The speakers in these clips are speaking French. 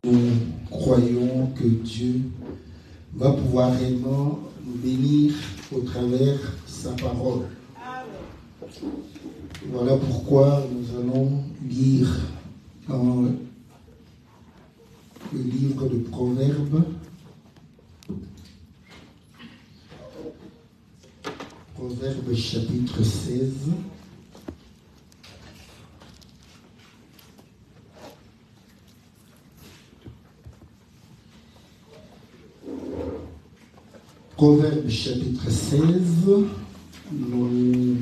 Nous croyons que Dieu va pouvoir réellement nous bénir au travers sa parole. Voilà pourquoi nous allons lire dans le livre de Proverbes, Proverbes chapitre 16. Proverbes chapitre 16, nous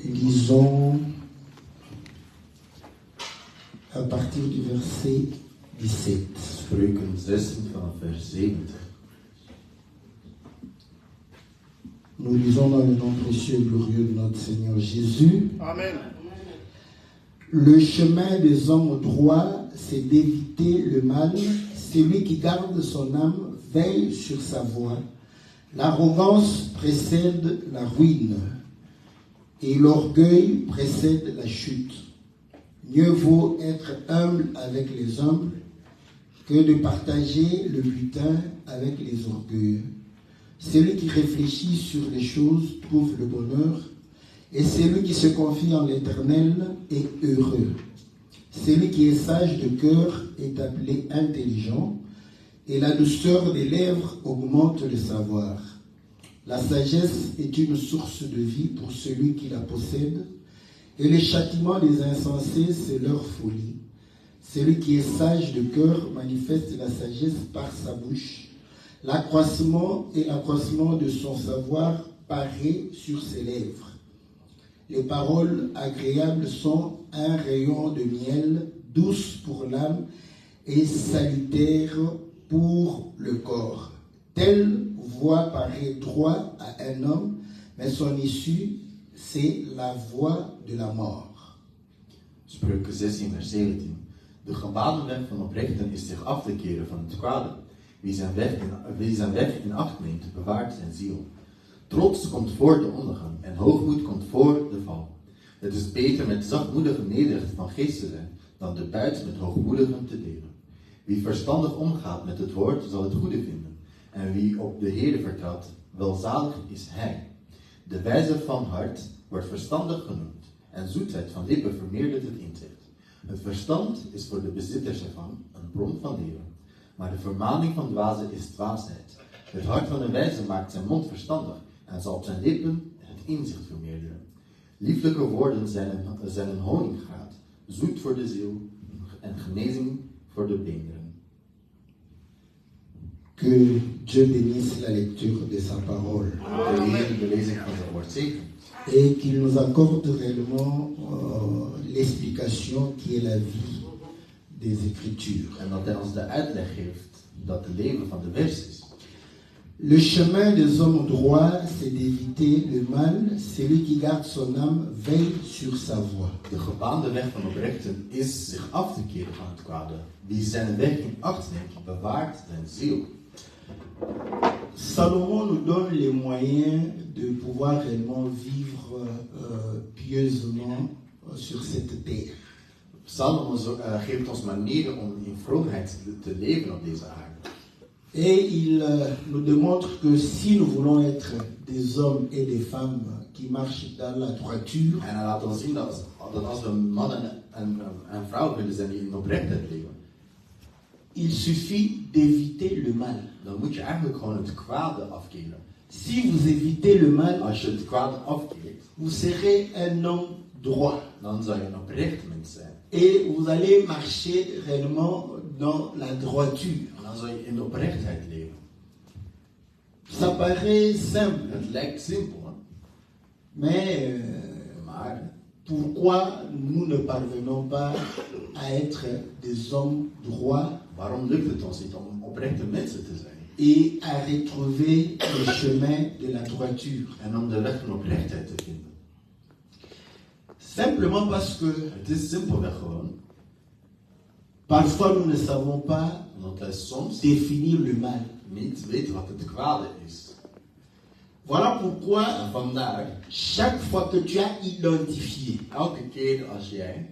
lisons à partir du verset 17. Spreuken 16 vanaf vers 17. Nous lisons dans le nom précieux et glorieux de notre Seigneur Jésus. Amen. Le chemin des hommes droits, c'est d'éviter le mal. Celui qui garde son âme veille sur sa voie. L'arrogance précède la ruine et l'orgueil précède la chute. Mieux vaut être humble avec les humbles que de partager le butin avec les orgueilleux. Celui qui réfléchit sur les choses trouve le bonheur, et celui qui se confie en l'Éternel est heureux. Celui qui est sage de cœur est appelé intelligent, et la douceur des lèvres augmente le savoir. La sagesse est une source de vie pour celui qui la possède, et le châtiment des insensés, c'est leur folie. Celui qui est sage de cœur manifeste la sagesse par sa bouche. L'accroissement de son savoir paraît sur ses lèvres. Les paroles agréables sont un rayon de miel, douce pour l'âme et salutaire pour le corps. Telle voie paraît droit à un homme, mais son issue, c'est la voie de la mort. Spreuken 16 vers 17. De gebaande weg van oprechten is zich af te keren van het kwade. Wie zijn weg in acht neemt, bewaart zijn ziel. Trots komt voor de ondergang en hoogmoed komt voor de val. Het is beter met zachtmoedigen nederig van geest te zijn, dan de buit met hoogmoedigen te delen. Wie verstandig omgaat met het woord, zal het goede vinden. En wie op de Heere vertrouwt, welzalig is hij. De wijze van hart wordt verstandig genoemd, en zoetheid van lippen vermeerdert het inzicht. Het verstand is voor de bezitters ervan een bron van leven, maar de vermaning van dwazen is dwaasheid. Het hart van de wijze maakt zijn mond verstandig, en zal op zijn lippen het inzicht vermeerderen. Lieflijke woorden zijn een honingraad, zoet voor de ziel en genezing voor de beenderen. Que Dieu bénisse la lecture de sa parole. De Heer de lezing van zijn woord zegent. Et qu'il nous accorde réellement l'explication qui est la vie des Écritures. En dat hij ons de uitleg geeft dat het leven van de vers is. Le chemin des hommes droits, c'est d'éviter le mal. Celui qui garde son âme veille sur sa voie. De gebaande weg van oprechten is zich af te keren van het kwade. Wie zijn weg in acht neemt, bewaart zijn ziel. Salomon nous donne les moyens de pouvoir réellement vivre pieusement sur cette terre. Salomo geeft ons manieren om in vroomheid te leven op deze aarde. Et il nous démontre que si nous voulons être des hommes et des femmes qui marchent dans la droiture, En hij laat ons zien dat als we mannen en vrouwen willen zijn die in oprechtheid leven, il suffit d'éviter le mal. dan moet je eigenlijk gewoon het kwade afkeren. Si vous évitez le mal, Als je het kwade afkeert, vous serez un homme droit. dan zal je een oprecht mens zijn. Et vous allez marcher réellement dans la droiture. En dan zal je in de oprechtheid leven. Ça paraît simple, Het lijkt simpel, hè? mais Maar pourquoi nous ne parvenons pas à être des hommes droits waarom lukt het ons niet om oprechte mensen te zijn? et à retrouver le chemin de la droiture? En om de weg van oprechtheid te vinden. Simplement parce que Het is simpelweg gewoon, parfois nous ne savons pas omdat wij soms définir le mal. niet weten wat het kwade is. Voilà pourquoi En vandaar, chaque fois que tu as identifié elke keer als jij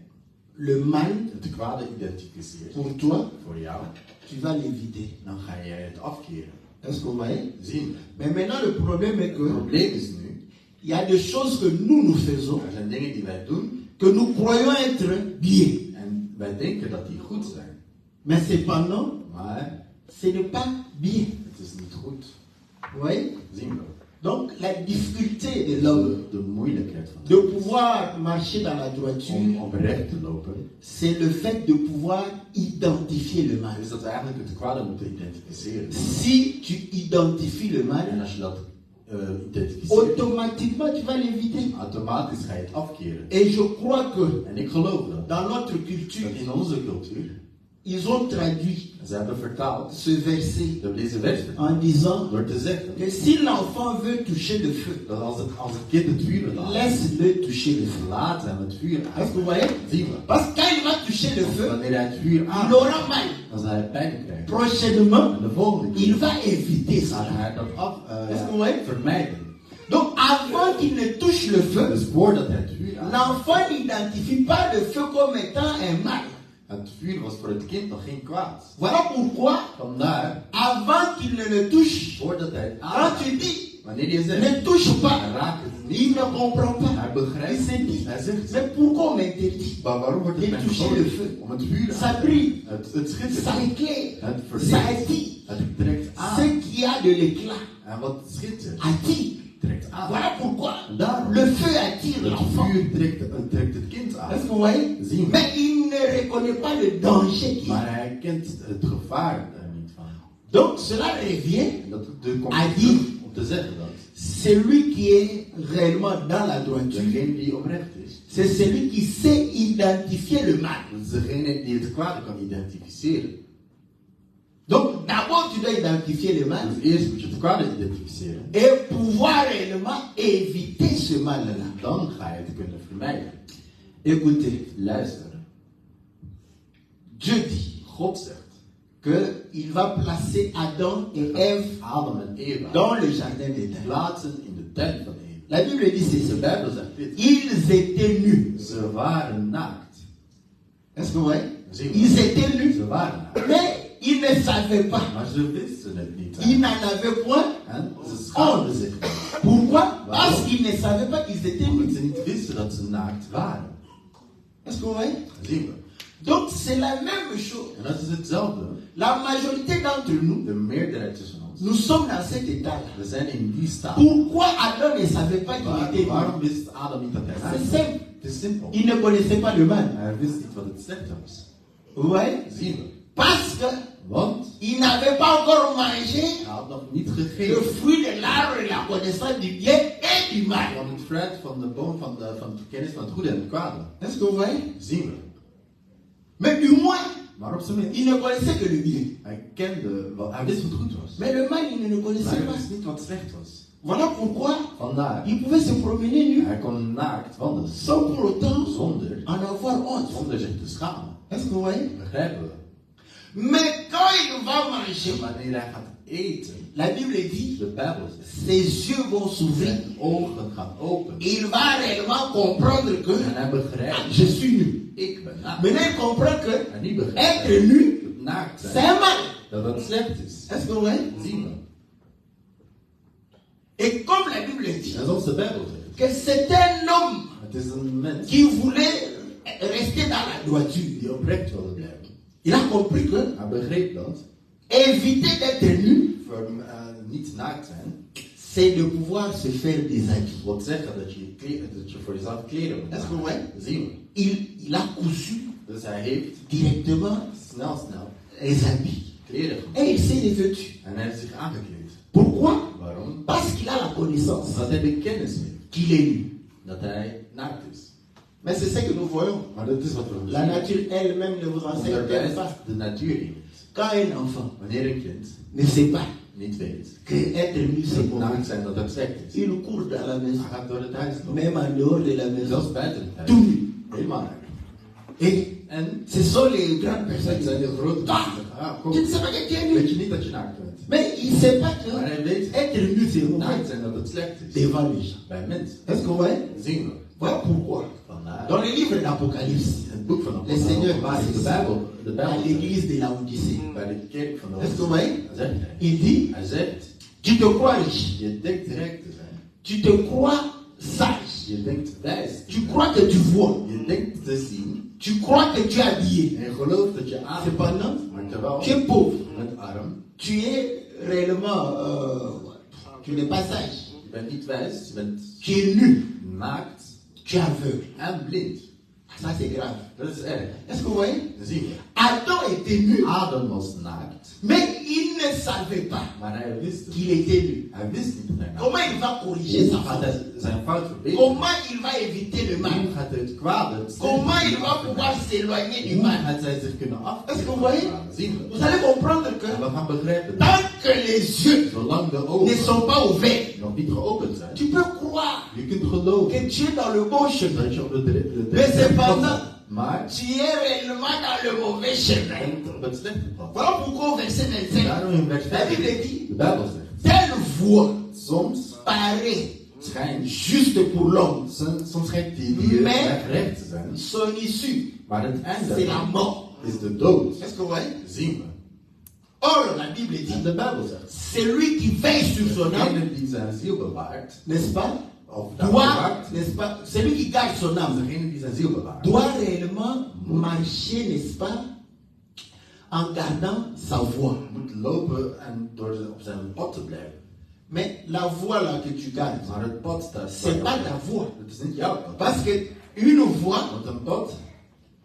le mal het kwade identificeert pour toi, voor jou, tu vas l'éviter. dan ga jij het afkeren. Est-ce que vous voyez? Zien. Mais maintenant, le problème est Het que probleem is nu, il y a des choses que nous faisons er zijn dingen die wij doen que nous croyons être bien. en wij denken dat die goed zijn. Mais cependant, Maar ce n'est pas bien. het is niet goed. Vous voyez? Zien we. Donc, la difficulté de l'homme De moeilijkheid van de pouvoir marcher dans la droiture, om oprecht te lopen, c'est le fait de pouvoir identifier le mal. is dat we eigenlijk het kwade moeten identificeren. Si tu identifies le En mal, als je dat identificeert, automatiquement tu vas l'éviter. automatisch ga je het afkeren. Et je crois que En ik geloof dat. dans notre Dat culture, in onze cultuur, ils ont traduit ze hebben vertaald, ce verset ze hebben deze vers vertaald, en disant door te zeggen que si l'enfant veut toucher le feu, dat als het kind het vuur laat, laisse-le toucher le feu. laat hem het vuur Est-ce aan. que vous voyez? Zien we. Parce que quand il va toucher le feu, Wanneer hij het vuur il aan, aura mal. dan zal hij pijn krijgen. Prochainement, En de volgende il keer va éviter zal ça. hij dat Est-ce que vous voyez? vermijden. Donc avant qu'il ne touche le feu, Dus voordat hij het vuur aan, l'enfant n'identifie pas le feu comme étant un mal. het vuur was voor het kind nog geen kwaad. Voilà pourquoi, Vandaar, avant qu'il ne le touche, voordat hij het quand aan, tu dis wanneer je zegt, ne touche pas, raak het il niet, ne comprend pas. hij begrijpt Il s'est het dit, niet. Hij zegt, mais pourquoi on m'interdit? maar waarom wordt het de mij toucher verboden le feu? om het vuur Ça aan te brille, Het schittert. ça éclaire, Het ça verlicht. attire. Het trekt aan. Ce qui a de l'éclat En wat schittert, attire. trekt aan. Voilà pourquoi En daarom, le feu attire het l'enfant. vuur trekt het kind aan. Est-ce que vous voyez? Zien we. Mais il ne reconnaît pas le danger qui Maar est. hij kent het gevaar daar niet van. Donc cela revient En dat komt à terug dire, om te zeggen dat celui qui est réellement dans la droiture, degene die oprecht is, c'est celui qui sait identifier le mal. dat is degene die het kwade kan identificeren. Donc d'abord tu dois identifier le mal Dus eerst moet je het kwade identificeren. et pouvoir réellement éviter ce mal-là. Dan ga je het kunnen vermijden. Écoutez, Luister. Dieu dit God zegt, qu'il va placer Adam et Ève Adam en Eva dans le jardin d'Éden. plaatsen in de tent van Eva. La Bible dit De ceci. Bijbel zegt dit. Ils étaient nus. Ze waren naakt. Est-ce que vous voyez? Zien we. Ils étaient nus. Ze waren naakt. Mais ils ne savaient pas. Maar ze wisten het niet. Ils n'en avaient point. En ze schaamden zich niet. Pourquoi? Parce qu'ils ne savaient pas qu'ils étaient Omdat nus. ze niet wisten dat ze naakt waren. Est-ce que vous voyez? Zien we. Donc c'est la même chose. En dat is hetzelfde. La majorité d'entre nous, De meerderheid tussen ons. nous sommes dans cet état-là. We zijn in die staat. Pourquoi Adam ne savait pas qu'il était Waarom nus? wist Adam niet dat hij naakt C'est was? simple. Het is simpel. Il ne connaissait pas le mal. Hij wist niet wat het slechte was. Vous voyez? Zien we. Parce Want qu'il n'avait pas encore mangé hij had nog niet le gegeven fruit de l'arbre de la connaissance du bien et du mal. van het fruit van de boom van de kennis van het goede en het kwade. Est-ce que vous voyez? Zien we. Mais du moins, Maar op zijn minst. il ne connaissait que le bien. Hij wist wat goed was. Mais le mal, il ne le Maar connaissait hij pas. wist niet wat slecht was. Voilà pourquoi Vandaar, il pouvait se promener nu hij kon naakt wandelen. sans pour autant Zonder, en avoir honte. zonder zich te schamen. Est-ce que vous voyez? Begrijpen we. Mais quand il va manger, En wanneer hij gaat eten, la Bible dit, de Bijbel zegt, ses yeux vont s'ouvrir. zijn ogen gaan open. Il va réellement comprendre que En hij begrijpt, je suis nu. ik ben naakt. Maintenant, il comprend que En die begrijpt, être nu, dat naakt c'est zijn, un mal. dat dat slecht is. Est-ce que vous voyez? Zien we. Et comme la Bible dit, En zoals de Bijbel zegt, que c'est un homme het is een mens qui voulait rester dans la droiture. die oprecht wilde blijven. Il a compris que Hij begreep dat, éviter d'être nu, voor niet naakt zijn, c'est de pouvoir se faire des habits. wil zeggen dat je voor jezelf kleren moet Est-ce que vous voyez? maken. Zien we. Il a cousu Dus hij heeft directement snel les habits. kleren gemaakt. Et il s'est revêtu. En hij heeft zich aangekleed. Pourquoi? Waarom? Parce qu'il a la connaissance Omdat hij de kennis heeft qu'il est nu. dat hij naakt is. Mais c'est ce que nous voyons. Maar dat is wat we La nature elle-même ne vous enseigne onderwijst pas. de natuur in. Quand un enfant Wanneer een kind ne sait pas niet weet que être nu c'est dat bon, naakt zijn dat het slecht is, il court dans la maison, hij gaat door het huis lopen. même en dehors de la maison, Zelfs buiten het huis. tout nu. Helemaal naakt. Et En Ce sont les grandes personnes het qui zijn sont de grote Toi, mensen. Ah, kom. tu ne sais pas que tu es Weet nu. je niet dat je naakt bent? Mais il ne sait pas que Maar hij weet être nu, c'est naakt mauvais zijn dat het slecht is. devant les gens. Bij mensen. Est-ce que vous voyez? Zien we. Voilà pourquoi. Vandaar. Dans le livre d'Apocalypse, Het boek van le Seigneur Openbaring, dit de Bijbel, de à Bijbel l'église de Laodicée. bij de kerk van de Est-ce que vous voyez? zegt hij. Il dit, Hij zegt, tu te crois riche, je denkt rijk te zijn. tu te crois sage, Je denkt wijs. tu crois que tu vois, Je denkt te zien. tu crois que tu es habillé. En je gelooft dat je aan. Cependant, Maar terwijl tu es pauvre, je bent arm. tu es réellement, tu n'es pas sage, Je bent niet wijs. Je bent tu es nu, naakt tu es aveugle. en blind. Ça c'est grave. Dat is erg. Est-ce que vous voyez? Dat zie je. Adam était nu, Adam was naakt. mais il ne savait pas Maar hij wist het. qu'il était nu. Hij wist niet dat hij naakt Comment il va corriger sa was. Gaat faute? hij zijn fout verbeteren? Comment il va éviter le mal? Hoe gaat hij het kwade? Comment il va pouvoir s'éloigner du Hoe mal? gaat hij zich kunnen Est-ce que vous voyez? afkeren? Zien we. Vous allez comprendre que En we gaan begrijpen. tant que les yeux Zolang de ne ogen sont pas ouverts, nog niet geopend zijn. tu peux croire Je kunt geloven que tu es dans le bon chemin. dat je op de Mais cependant, maar tu es réellement dans le mauvais chemin. bent op het slechte pad. Voilà pourquoi au verset 25, Daarom in vers la 5, Bible dit, de Bijbel zegt, telle voix soms paraît schijnt, juste pour l'homme. soms schijnt die Maar- recht te zijn, Son issue, maar het einde c'est la mort. is de dood. Est-ce que vous voyez? Zien we. Or, la Bible En dit, de Bijbel zegt, celui qui veille sur son âme, degene die zijn ziel bewaart, n'est-ce pas, of doit, bewaart, n'est-ce pas, celui qui garde son âme, degene die zijn ziel bewaart, doit réellement marcher, n'est-ce pas, en gardant sa voix. moet lopen en door op zijn pad te blijven. Mais la voix là que tu gardes, Maar het pad staat c'est pas ta voix. Het is niet jouw pad. Parce que une voix, Want een pad,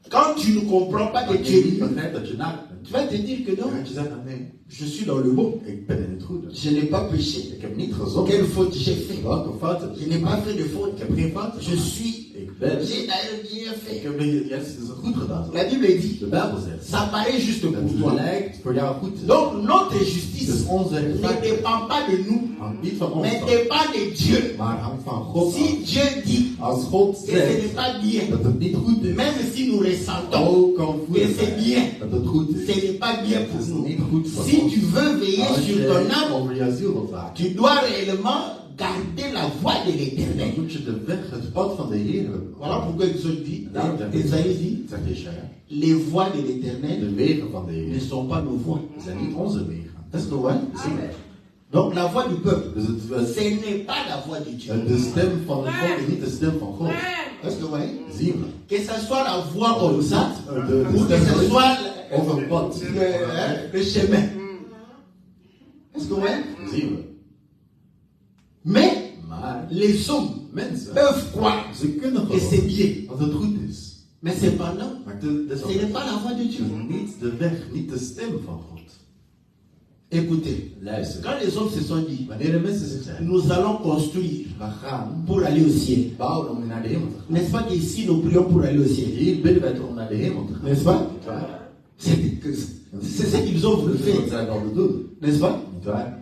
quand tu ne comprends pas que als tu je es niet nu, begrijpt dat je naakt bent, tu vas te dire que dan non, gaat je zeggen, nee, je suis dans le bon. ik ben in het goede. Je n'ai pas péché. Ik heb niet gezondigd. Quelle faute j'ai fait? Welke fout heb Je ik n'ai pas gemaakt? fait de faute. Ik heb geen fout Je gemaakt. suis, Ik ben. j'ai d'ailleurs bien Ik fait. heb juist het goed gedaan. La Bible dit, De Bijbel zegt. ça paraît juste pour Het toi. lijkt voor jou goed te zijn. Donc notre Dus justice onze ne rechtvaardigheid dépend pas de nous, hangt niet van ons mais af, dépend de Dieu. maar hangt van God af. Si Dieu dit Als God que ce n'est zegt pas bien, dat het niet goed is, même si nous ressentons ook kan que voelen c'est bien, dat het goed ce is. n'est pas bien Het pour is nous. niet goed voor Si ons. tu veux veiller Als sur ton je âme, over jouw ziel wilt waken, tu dois réellement garder la voie de dan l'éternel. moet je de weg, het pad van de Heer hebben. Voilà pourquoi Exode dit, Daarom zegt Esaïe dit, zegt Jesaja, les voies de l'éternel de wegen van de ne Heer sont pas nos voies. zijn niet onze wegen. Est-ce que vous voyez? Zien we. Donc la voix du peuple, Dus ce n'est pas la voix de Dieu. de stem van God is niet de stem van God. Est-ce que vous voyez? Zien we. Que ce soit la voix comme ça, De ou que ce stem soit of een pad. le chemin. Est-ce que vous voyez? Zien we. Mais Maar les hommes mensen, peuvent croire ze kunnen que c'est geloven bien. dat het goed is. Mais cependant, Maar ce n'est pas la voix de Dieu. niet de weg, niet de stem van God. Écoutez, Luister. quand les hommes se sont dit, Wanneer de mensen zich zeggen, nous allons construire we gaan pour aller au ciel. bouwen om naar de hemel te gaan. N'est-ce pas qu'ici nous prions pour aller au ciel? Hier bidden wij toch om naar de hemel te gaan. N'est-ce pas? Niet waar? C'est ce qu'ils ont voulu Dat is wat faire. zij wilden doen. N'est-ce pas? Niet waar?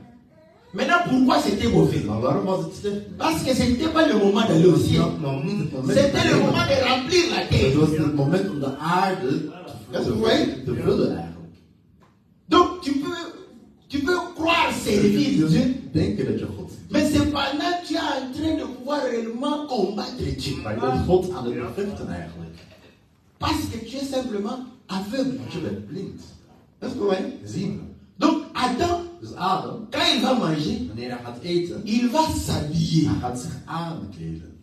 Maintenant, pourquoi c'était mauvais? Maar waarom was het slecht? Parce que ce n'était pas le moment d'aller au ciel. Nog niet het moment. C'était le moment de remplir la Het terre. was het moment om de aarde te vullen eigenlijk. Donc tu peux croire servir Je Dieu, kunt denken dat je God ziet. mais cependant tu es en train de pouvoir réellement combattre Dieu. Maar je bent God aan het bevechten eigenlijk. Parce que tu es simplement aveugle. Want je bent blind. Est-ce que vous voyez? Zien we. Donc Adam, Dus Adam, quand il va manger, wanneer hij gaat eten, il va s'habiller hij gaat zich aankleden.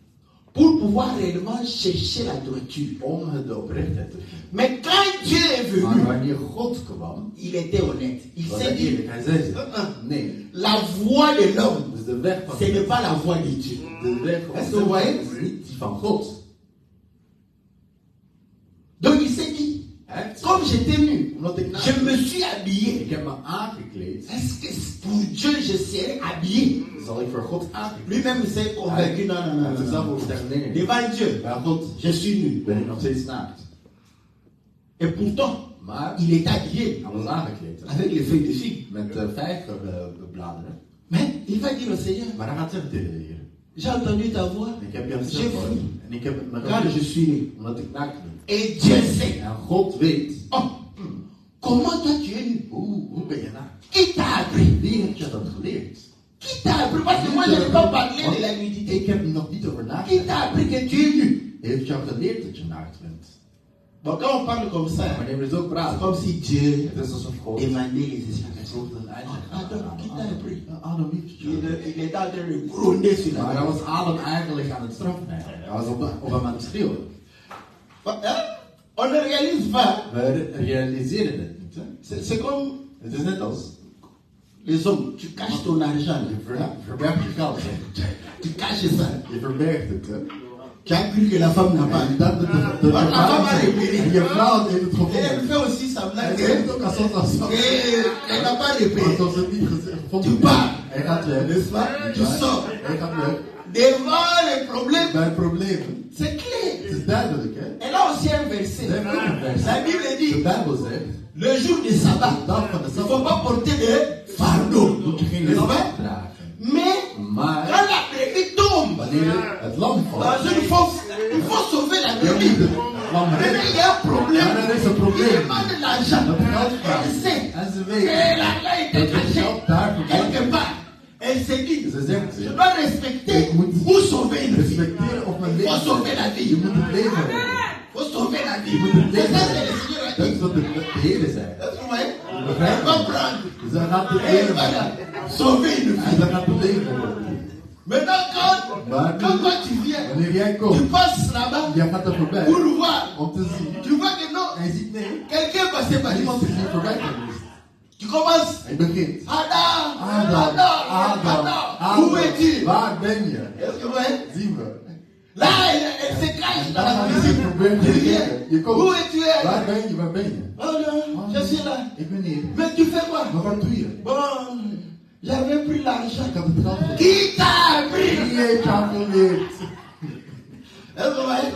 pour pouvoir réellement chercher la droiture. Om de oprechtheid te vinden. Mais quand Dieu est Maar venu, wanneer God kwam, il était honnête. Il was s'est hij dit, eerlijk. Hij zei zich, nee. la voix de l'homme, Dus de weg van ce n'est pas la voix de Dieu. de weg Est-ce que vous voyez? is niet die van God. Donc il s'est dit, Hij heeft comme j'étais nu, Omdat ik je me suis ik habillé. heb me aangekleed, Est-ce que pour Dieu je serai habillé? zal ik voor God aangekleed. Lui-même il s'est convaincu, non, non, Hij heeft zichzelf non. overtuigd, nee, nee. Devant Dieu, Bij God je suis nu. ben ik nog steeds naakt. Et pourtant, Maar il est habillé hij was aangekleed. avec les feuilles de figue. Met vijgenbladeren. Mais il va dire au Seigneur, Maar hij gaat zeggen tegen de Heer. J'ai entendu ta voix. En ik heb je J'ai gezegd fui. en ik heb het me Quand je gevoeld, suis né. omdat ik naakt ben. Et Dieu sait. En God weet, Oh, comment toi tu es né? hoe ben je naakt? Qui t'a appris? Wie heeft je dat geleerd? Qui t'a appris? Parce que moi je n'ai pas parlé de la nudité. Ik heb er nog niet over Qui nagedacht. t'a appris que tu es nu? Heeft jou geleerd dat je naakt bent? Bon, quand on parle comme ça, Wanneer we zo c'est praten, comme si Dieu het is alsof God émanait les esprits. zocht een eigen Adam, qui t'a appris? Adam heeft het jou geleerd. Il est en train de gronder sur Maar la hij was Adam eigenlijk aan het straffen. Hij was op hem aan het schreeuwen. On ne réalise pas. We realiseren het niet. Hè? C'est comme Het is net als les hommes. Tu caches ton argent. je verbergt je geld. Hè? Tu caches ça. Je verbergt het. Hè? Tu as cru que la femme n'a pas. En dat je vrouw heeft het Et gevonden. elle fait aussi sa Hij blague. heeft ook alsof dat zo. Et elle n'a pas repris. Alsof ze het niet gevonden Tu pars. Hij gaat weg. N'est-ce pas? Tu sors. Hij gaat weg. Devant les problèmes. Bij problemen. C'est clair. Het is duidelijk, hè? Elle a aussi un verset. Ze heeft ook een vers. La Bible De dit, Bijbel zegt, le jour du sabbat, dag van de il ne faut Sabbat pas porter de fardeau. moet je geen N'est-ce last pas? dragen. Mais Maar quand la brebis tombe, wanneer het lam valt, dans une fosse, il faut sauver la je brebis. moet het lam Mais redden. il y a un problème. Maar er is een Il probleem. demande de l'argent. Dat geld Elle vraagt. sait En ze que weet l'argent dat était het caché geld daar quelque verborgen part. Elle s'est dit, is. Ze zegt, je dois respecter Ik moet ou sauver une vie. respecteren of mijn Il faut leven. sauver la Je vie. moet het leven redden. Il faut sauver la vie. Je moet het C'est leven ça que redden. le Seigneur a Dat dit. is wat de Heer zei. Est-ce que vous voyez? Begrijp Elle va je? prendre. Ze gaat het Et leven voilà, redden. sauver une En vie. ze gaat het leven redden. Maintenant, Maar quand toi tu viens, wanneer jij tu komt, passes là-bas jij gaat er voorbij pour voir. om te zien. Tu vois que non, En je ziet nee, quelqu'un passait par iemand ici. is hier voorbij geweest. Tu commences. Hij begint. Adam, Adam, Adam, où es-tu? waar ben je? Est-ce que vous voyez? Zien we. Là, elle se cache En dans dan la ga je cuisine. proberen te Tu viens. kijken. Je Où komt. es-tu? Waar ben je? Waar ben je? Oh non, je suis là. Ik ben hier. Mais tu fais quoi? Maar wat doe je? Bon, j'avais pris l'argent. Ik had het geld gegeven. Qui t'a appris? Wie heeft jou geleerd? Est-ce que vous voyez?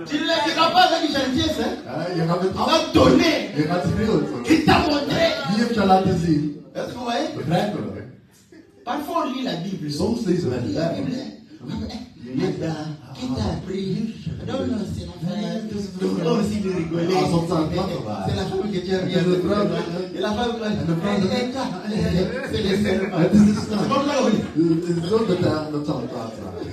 Tu ne le diras pas avec gentillesse, hein? Je gaat het On va donner. Je gaat schreeuwen. Qui t'a montré? Wie heeft jou laten zien? Est-ce que vous voyez? Begrijpen we? Parfois on lit la Bible. Soms lezen we de La Bijbel. Bible. Adam, qui t'a appris? Non, non, c'est la femme. Nous aussi de rigoler. Ah, soms aan het lachen waren. C'est la femme que tu as bien. En de vrouw. Et la femme, En de vrouw. c'est les serments. Het is de C'est snaar. comme là on dit. Het is zo dat zal het laten vragen.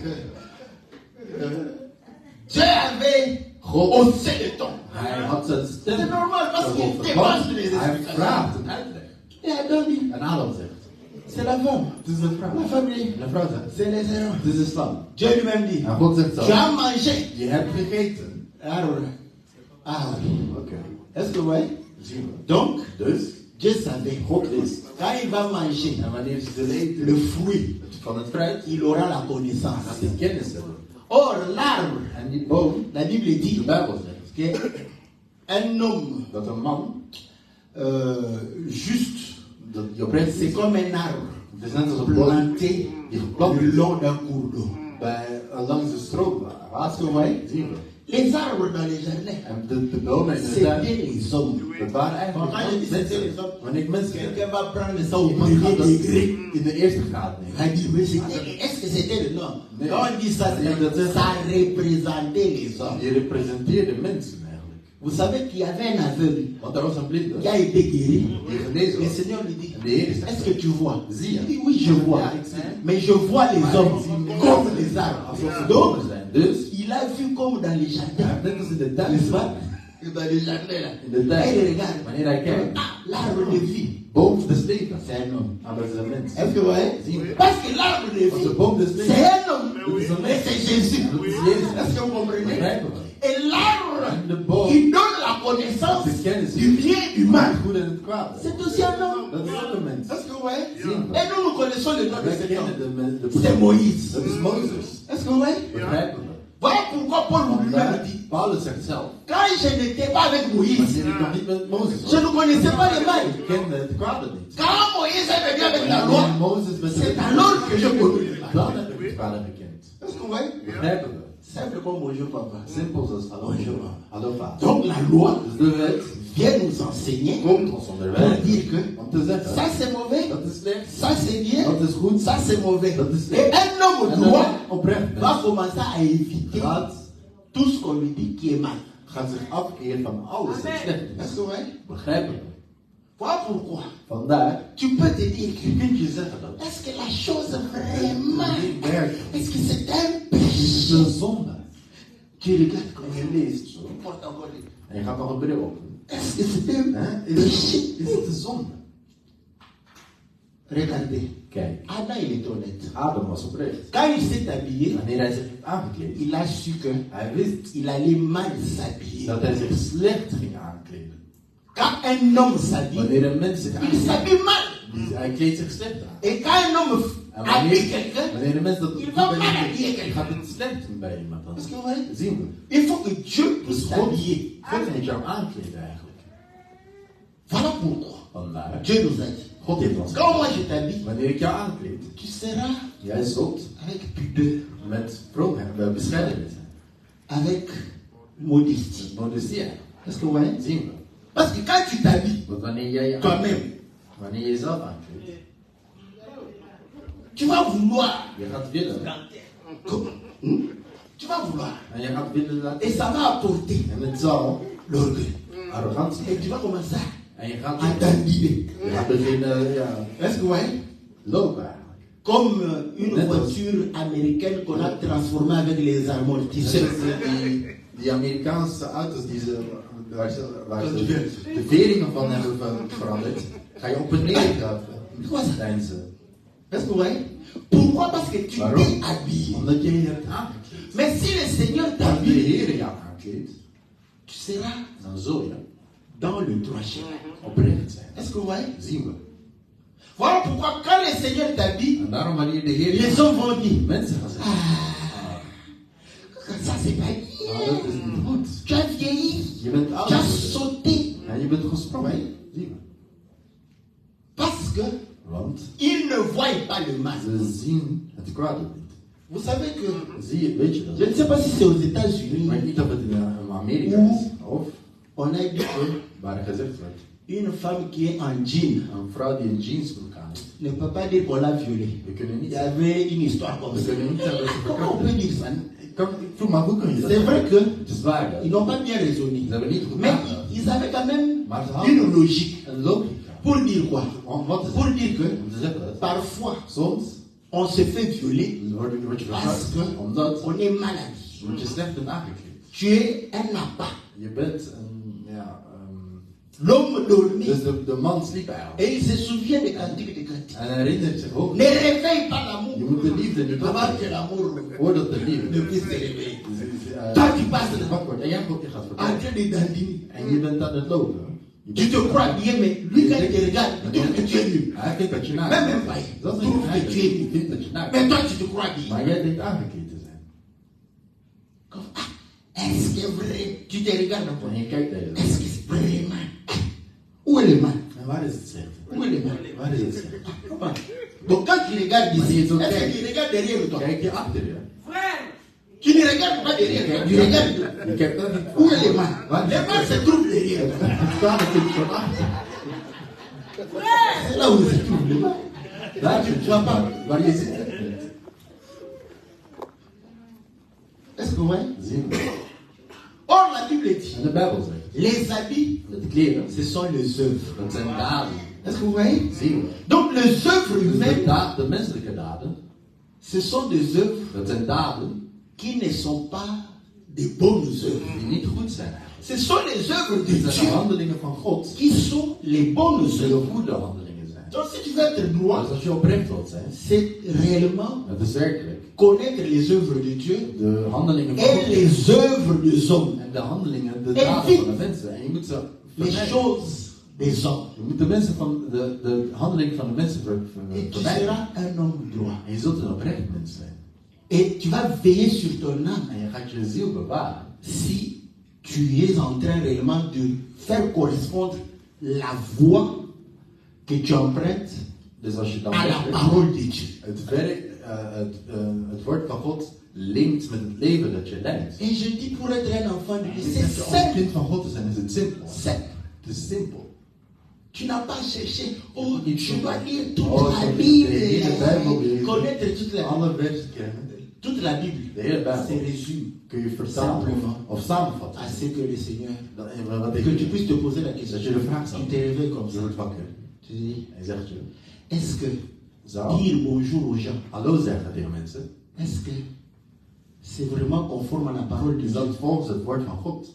Dieu avait God, haussé le ton. hij had zijn stem. C'est normal parce qu'il erop dépasse verhoogd. les Hij explications. vraagt een uitleg. Et Adam dit, En Adam zegt, c'est la femme. het is de vrouw. La femme dit, En de vrouw zegt, c'est les erreurs. het is de slang. Dieu lui-même dit, En God zegt zo, tu as mangé. je hebt gegeten. Alors, ah oui. Oké, Est-ce que vous voyez? zien we. Donc, Dus, Dieu savait. God wist. Quand il va manger En wanneer ze zullen eten le fruit, van het fruit, il aura la gaat connaissance. hij kennis hebben. Or, l'arbre, En die boom, la Bible de dit Bijbel zegt, qu'un homme dat een man, juste, dat die oprecht c'est is, comme un arbre het is net als een boom planté die geplant le is long d'un cours d'eau. langs de stroom. Parce que vous voyez, Zien we. les arbres dans les jardins, En de bomen in de c'était tuin, les hommes. dat waren Quand je dis eigenlijk c'était les mensen. hommes, Wanneer ik mensen ken, quelqu'un va prendre ça au iemand premier gaat dat degré. in de eerste graad nemen. Il va dire, mais est-ce que c'était le nom? Nee. Quand on dit ça, ça représentait les hommes. Je representeerde mensen eigenlijk. Vous savez qu'il y avait un aveugle Want er was een blinde qui a été guéri. die genezen Le was. Seigneur lui dit, En de Heer zegt, est-ce que tu vois? zie je? Il dit, oui, je vois. Ja, ik zie. Mais je vois les hommes comme les Alsof ze arbres. bomen Donc, zijn. Dus, il a vu comme dans les ja, jardins. net als in de tuin. N'est-ce pas? Dans les jardins là. In de Et il tuin. regarde. Wanneer hij kijkt, Ah, l'arbre de vie. boom des levens. C'est un homme. Maar dat is een mens. Est-ce que vous voyez? Zie je? Parce que l'arbre de Want de vie, boom des c'est levens, un homme. dat is een Mais mens. c'est Jésus. Dat is Jezus. Est-ce que vous comprenez? Begrijpen we? Et l'arbre, En de boom, il donne la connaissance de kennis du bien et du van mal. het goede en het kwade. C'est aussi un homme. Dat is ook een mens. Est-ce que vous voyez? Zien we. Et nous connaissons le nom de Wij cet kennen homme. de C'est Moïse. Dat is Mozes. Est-ce que vous voyez? Begrijpen we. Voilà pourquoi Paul lui-même Maar dit, Paulus zegt zelf, quand je n'étais pas avec Moïse, wanneer ik nog niet met Mozes je was, ne connaissais pas le mal. ik kende het kwade niet. Quand Moïse est venu avec la loi, Wanneer Mozes met de c'est wet alors que je connais le mal. dan heb ik het kwade gekend. Est-ce que vous voyez? Begrijpen we. Simple comme bonjour papa. Simpel zoals hallo, Bonjour. hallo vader. Donc la loi Dus de wet vient nous enseigner komt ons pour onderwijzen dire que om te zeggen, ça c'est mauvais, dat is slecht, ça c'est bien, dat is goed, ça c'est mauvais. dat is Et slecht. un homme En droit een oprecht va mens commencer à éviter gaat, tout ce qu'on lui dit qui est mal. gaat zich afkeren van alles wat slecht Est-ce is. que ouais? Begrijpelijk. Voilà pourquoi. Vandaar, Tu peux te dire je que kunt je zeggen dat est-ce que la chose vraiment, niet werkt. est-ce que c'est un Het is péché? een zonde. Tu regardes comme En je leest zo. porte encore les- En je gaat nog een bril op. Est-ce que c'est un Hè? péché? Is het een zonde? Regardez, Kijk, Adam il est honnête. Adam was oprecht. Quand il s'est habillé, Wanneer hij zich heeft aangekleed, il a su que hij wist il allait mal s'habiller. dat hij zich slecht ging aankleden. Quand un homme s'habille, Wanneer een mens zich il aankleedt, s'habille mal. hij kleedt zich slecht aan. Et quand un homme En habille quelqu'un, wanneer een mens dat il doet va bij mal iemand, habiller quelqu'un. gaat het slecht doen bij iemand. Dan Parce que ouais, zien we. il faut que Dieu Dus puisse God, t'habiller. God heeft jou aankleden eigenlijk. Voilà pourquoi Vandaar, Dieu nous a dit. God heeft ons Quand moi je t'habille, wanneer ik jou aankleed, tu seras jij zult avec pudeur, met vroomheid, bescheiden zijn. avec modestie. Modestie. Est-ce que ouais? Zien we. Parce que quand tu t'habilles Want wanneer jij je toi-même, wanneer je jezelf aankleedt, tu vas vouloir. je gaat willen. Comment? Hmm? Tu vas vouloir. En je gaat willen laten. Et ça va apporter En het zal l'orgueil. arrogantie. Et tu vas commencer En je gaat, à t'habiller. je gaat beginnen Est-ce que ouais? lopen eigenlijk. Comme une Net als- voiture américaine qu'on a transformée avec les amortisseurs. Die Amerikaanse auto's die ze, waar ze de veringen van hebben veranderd, ga je op en neer gaan tijdens ze. Est-ce que ouais? Pourquoi? Parce que tu Waarom? t'es habillé. Omdat je je hebt aangekleed. Mais si le Seigneur Als de t'habille, Heer jou aankleedt, tu seras dan zul je dans le droit chemin. oprecht zijn. Est-ce que ouais? Zien we. Voilà pourquoi quand le Seigneur t'habille, En daarom wanneer de Heer les hommes vont dire, mensen gaan zeggen, ça c'est pas nou, dat is niet bien. goed. Tu as vieilli, Je bent tu oud as geworden. sauté. En je bent gesprongen. Zien we. Parce que Want ils ne voient pas le mal. ze zien het kwade niet. Vous savez que, Zie je, weet je je dat? ne sais pas si c'est aux Ik États-Unis, weet niet of het in Amerika is, of on a dit que waar gezegd wordt, une femme qui est en jean een vrouw die een jeansbroek aan heeft. ne peut pas dire qu'on l'a violée. We kunnen Il niet y zeggen, avait une histoire comme we ça. kunnen niet zeggen dat ze Comment on verkracht peut is. dire ça? Ik vroeg maar, hoe kun je dat C'est vrai zeggen? que Het is waar dat. ils n'ont pas bien raisonné. Ze hebben niet goed Mais nagedacht. ils avaient quand même Maar ze hadden une logique. een logica. Pour dire quoi? Om wat te Pour zeggen? dire que Om te zeggen dat parfois soms on se fait violer word je parce verkracht, omdat qu'on est mal habillé. je slecht bent aangekleed. Tu es un appât. Je bent een, L'homme dormait. dus de man sliep eigenlijk. Et il se souvient des cantiques de cantiques. En hij herinnert zich ook. Ne réveille pas Je l'amour moet de liefde nu avant toch que l'amour voordat de ne liefde puisse se réveiller. Toi, Toi, tu passes wakker wordt en jij gaat en vertellen. train de dandiner. En je bent aan het lopen. Tu te crois bien, mais lui, quand il te regarde, il trouve que tu es nul. Hij vindt dat je Même naakt même pas. bent. Dat Il is niet trouve que tu es eigenlijk. nul. Je vindt dat je naakt Mais bent. toi, tu te crois bien. Maar jij denkt aangekleed te zijn. Comme, ah, est-ce que vrai? Tu te regardes encore. En je kijkt naar jezelf. Est-ce que c'est vraiment? Où est le mal? En waar is het slecht? Où est le mal? Waar is het slecht? Comment? Donc quand tu regardes Mais il ici, est ok. est-ce que tu regardes derrière toi? Kijk je achter je. Tu ne regardes pas derrière toi, tu regardes. Je kijkt ook niet Où est le mal? Waar is Le het mal slecht? se trouve derrière toi. Het kwade komt van achter. C'est là où se trouve le mal. Daar Tu zit ne vois pas. waar je zit. Est-ce que ouais? Zien we. Or, la Bible dit, En de Bijbel zegt. les habits, Dat de kleren, ce sont les œuvres. dat zijn daden. Est-ce que vous voyez? Zien we. Donc, les œuvres Dus humaines, de menselijke daden, ce sont des œuvres dat zijn daden qui ne sont pas des bonnes œuvres. die niet goed zijn eigenlijk. Ce sont les œuvres de Het zijn de Dieu handelingen van God qui sont les bonnes die de œuvres. goede handelingen zijn. Donc, si tu veux être droit, Dus als je oprecht wilt zijn, c'est réellement het is werkelijk connaître les œuvres de Dieu de handelingen van et God les œuvres des hommes, en de handelingen, de En daden die- van de mensen. En je moet ze les vermijden. choses des hommes. Je moet de mensen van de handelingen van de mensen Et tu vermijden. seras un homme droit. En je zult een oprecht mens zijn. Et tu vas veiller sur ton âme En je gaat je ziel bewaren. si tu es en train réellement de faire correspondre la voie que tu empruntes Dus als je dan à la werkelijk parole de Dieu. het woord van God linkt met het leven dat je leidt. Et je dis pour être un enfant de Dieu, Dus c'est als je een simple. kind van God te zijn, is het simpel. Simple. Het Het is simpel. Tu n'as pas cherché, oh, Niet je zo. dois lire toute Oh, la de Bible. hele Bijbel lezen. Connaître toute la Bible. Alle versen kennen. Toute la Bible. De hele C'est Bijbel résumé kun je vertalen Simplement. of samenvatten. à ce que le Seigneur. Wat Que tu puisses te poser la question. Dat je de vraag Tu stelt. te réveilles comme Je ça. wordt wakker. Tu dis, Hij zegt je. est-ce que Zo. dire bonjour aux gens, Hallo zeggen tegen mensen. est-ce que c'est vraiment conforme à la parole de Is Dieu? dat volgens het woord van God?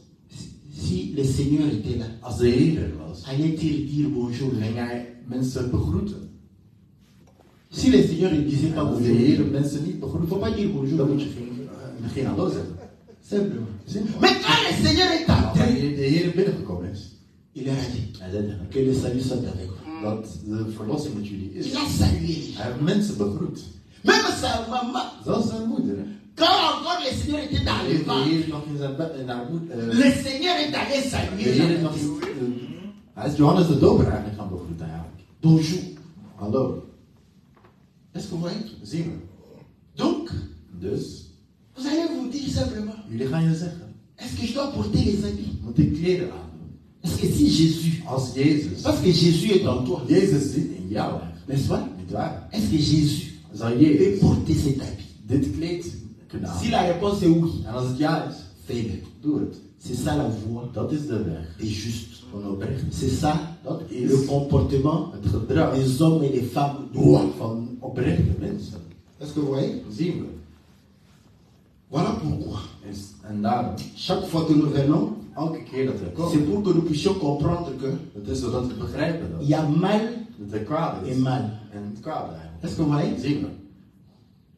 Si le Seigneur était là, Als de Heer er was, allait-il dire bonjour? ging hij mensen begroeten. Si le Seigneur ne disait pas Als de bonjour, Heer il mensen niet ne faut begroet, pas dire bonjour. dan moet je geen hallo zeggen. Simplement. Simpel. Mais quand le Seigneur est Als entré, de Heer binnengekomen is, il leur a dit hij zei tegen hen que le salut soit avec vous. dat de verlossing met jullie is. Il a salué les gens. Hij heeft mensen begroet. Même sa maman, Zelfs zijn moeder. Hè. quand encore le Seigneur était dans le De ventre, Heer nog in zijn bed en haar moeder. le Seigneur est allé De saluer Heer les nog gens. hij is Johannes de Doper eigenlijk gaan begroeten eigenlijk. Bonjour. Hallo. Est-ce que vous voyez? Zien we. Donc, Dus, vous allez vous dire simplement, jullie gaan je zeggen. est-ce que je dois porter les habits? Moet ik kleren aan doen? Est-ce que si Jésus, Als Jezus. parce que Jésus est en toi, Jezus zit in jou eigenlijk. n'est-ce pas? Niet waar? Est-ce que Jésus Zou peut Jezus porter cet habit? dit kleed kunnen Si aan? la réponse est oui, En als het ja is, fais-le. doe het. C'est ça la voie Dat is de weg des justes. van oprecht. C'est ça Dat is le comportement het gedrag des hommes et des femmes droits. van oprechte mensen. Est-ce que vous voyez? Zien we. Voilà pourquoi. En daarom, Chaque fois que nous venons, elke keer dat we c'est komen, pour que nous puissions comprendre que het is zodat we begrijpen il dat y a mal het er kwaad et is mal. en het kwaad eigenlijk. Est-ce que vous voyez? Zien we.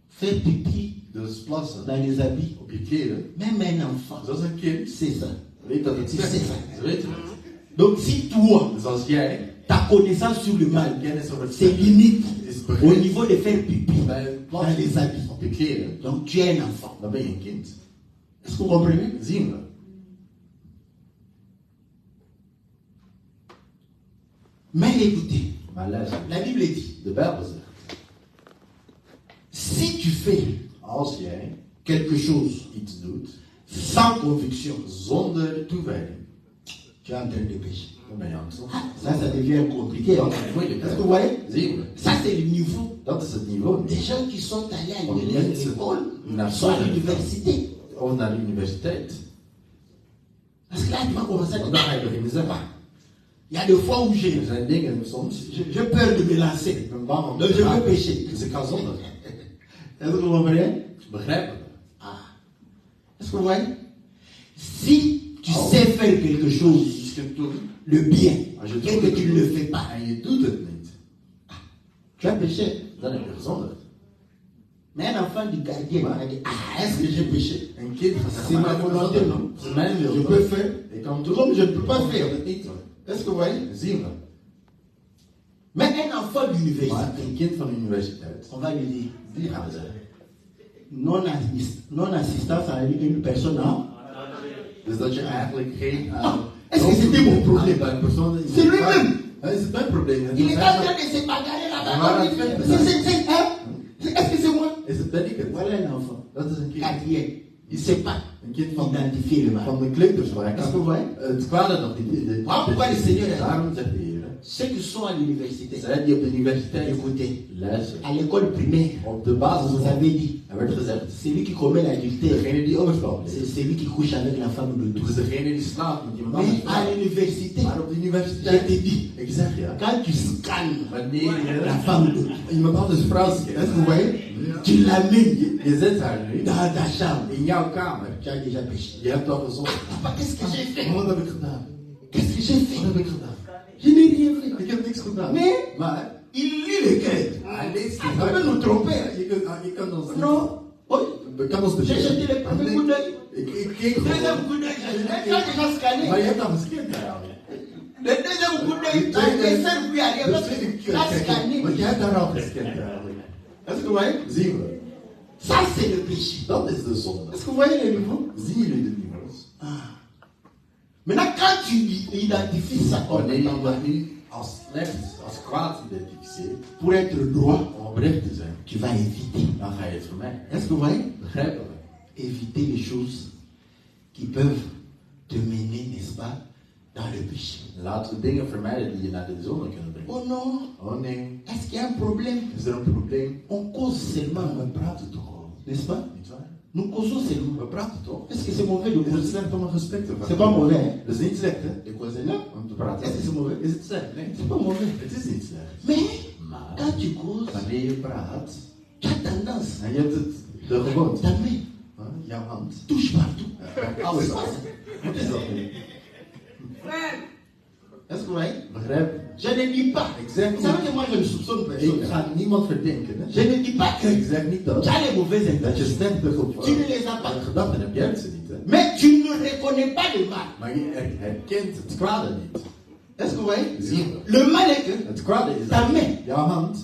Faire pipi Dus plassen dans les habits, op je kleren, même un enfant, zoals een kind, c'est ça. weet dat het C'est slecht is. ça. Ze weten het. Donc si toi, Dus als jij ta connaissance sur le mal, kennis over het c'est slechte limite is au begrepen niveau de faire pipi bij het dans les plassen habits, op je kleren, donc tu es un enfant. dan ben je een kind. Est-ce que vous comprenez? Zien we. Mais écoutez, Maar luister, la Bible dit, de Bijbel zegt, si tu fais als jij quelque chose iets doet sans conviction, zonder toewijding, tu es en train de pécher. dan ben je aan het zondigen. Ça devient compliqué. Dat is moeilijk. Est-ce Hè? que vous voyez? Zien we. Ça, c'est le niveau Dat is het niveau. des gens qui sont allés à Van l'école, mensen sont à l'université. of naar de universiteit. Parce que là, tu vas commencer à Want dire, dan ga je beginnen zeggen. il y a des fois où Er j'ai zijn dingen soms. peur de me lancer. Ik ben bang om Donc te je veux gaan. pécher. Dus ik ga zondigen. Est-ce que vous comprenez? Begrijp je? Ah. Est-ce que vous voyez? Si tu Oh. sais faire quelque chose, Iets kunt doen. le bien, Als je het et que tu ne le fais pas, en je doet het niet, tu as péché. dan heb je gezondigd. Mais un enfant du gardien m'a dit, ah, est-ce que j'ai péché? Een kind gaat zeggen, C'est maar ma ik heb volonté, gezondigd. non? Het is mijn wil. Je peux faire. Ik kan het Tout doen. comme je ne peux pas Ik faire. kan het niet doen. Est-ce que vous voyez? Zien we. Mais un enfant Maar d'université, een kind van de universiteit, on va lui dire, die gaan we zeggen. non-assistance à une personne, non? Dus dat je eigenlijk geen... Est-ce que c'était mon problème? Bij een persoon... C'est lui-même. Is het mijn probleem? Il est en train de se bagarrer là-bas. Est-ce que c'est moi? Is het ben ik het? Voilà un enfant. Dat is een kind. Gardien. Il ne sait pas Een kind van identifier le mal. de kleuterswijk. Est-ce que vous voyez? Het kwade nog niet. Pourquoi le Seigneur est là? Daarom zegt de Heer. Ceux qui sont à l'université, Zij die op de universiteit écoutez, luisteren. à l'école primaire, Op de vous basisschool. avez dit, Er werd gezegd. celui qui commet l'adultère, Degene die overspel c'est pleegt. celui qui couche avec la femme de Dat tous. is degene die slaapt met iemand Mais anders. à l'université, Maar op de je universiteit. te dis, Ik zeg ja. quand tu scannes Wanneer la je femme de tous, iemand anders vrouw est-ce scant. que vous voyez? Tu l'amènes Je zet haar nu dans ta chambre. in jouw kamer. Tu as déjà péché. Je hebt al gezondigd. Papa, qu'est-ce que j'ai fait? Wat heb ik gedaan? Qu'est-ce que j'ai Wat fait? heb ik gedaan? Je n'ai rien fait. Ik heb niks gedaan. Mais Maar il lit les cœurs. hij leest On peut nous tromper. Je kan ons niet. Non. Oui. We kan ons J'ai jeté le premier coup d'œil. Ik keek Deuxième gewoon. coup d'œil, j'ai déjà scanné. Maar je hebt al gescand daar. Le deuxième coup d'œil, t'as été servi à rien parce que tu as scanné. Want jij hebt daar al gescand eigenlijk. Est-ce que vous voyez? Zien we. Ça, c'est le péché. Dat is de zonde. Est-ce que vous voyez les niveaux? Zien jullie de niveaus? Ah. Maintenant, quand tu identifies ça comme Wanneer je étant dat nu als slecht, als kwaad identificeert, pour être droit, om oprecht te zijn, tu vas éviter. dan ga je het vermijden. Est-ce que vous voyez? Begrijp je? Éviter les choses qui peuvent te mener, n'est-ce pas, dans le péché. Laten we dingen vermijden die je naar de zonde kunnen brengen. Oh non, Oh nee, est-ce qu'il y a un problème? is er een probleem? On cause seulement, We praten toch al, n'est-ce pas? niet waar? Nous causons seulement. We praten toch? Est-ce que c'est mauvais de Is het causer? slecht om een gesprek te voeren? C'est pas mauvais, hein? Dat is niet slecht, hè? De causer, non? Om te praten. Est-ce que c'est mauvais? Is het slecht? Nee, C'est pas mauvais. het is niet slecht. Mais Maar quand tu causes, wanneer je praat tu as tendance, en je hebt de gewoonte, ta main jouw hand, touche partout. alles af. Wat is dat nu? Est-ce que vous voyez? Begrijp? Je ne dis pas. Ik zeg Vous savez que moi je ne soupçonne Ik personne. ga niemand verdenken. Hè? Je ne dis pas que Ik zeg niet dat. tu as les mauvaises Dat je intentions. slechte Tu ne les as pas. gedachten hebt, jij hebt ze niet. Hè? Mais tu ne reconnais pas le mal. Maar je herkent het kwade niet. Est-ce que vous voyez? Zien we. Le mal est que Het kwade is ta main, jouw hand.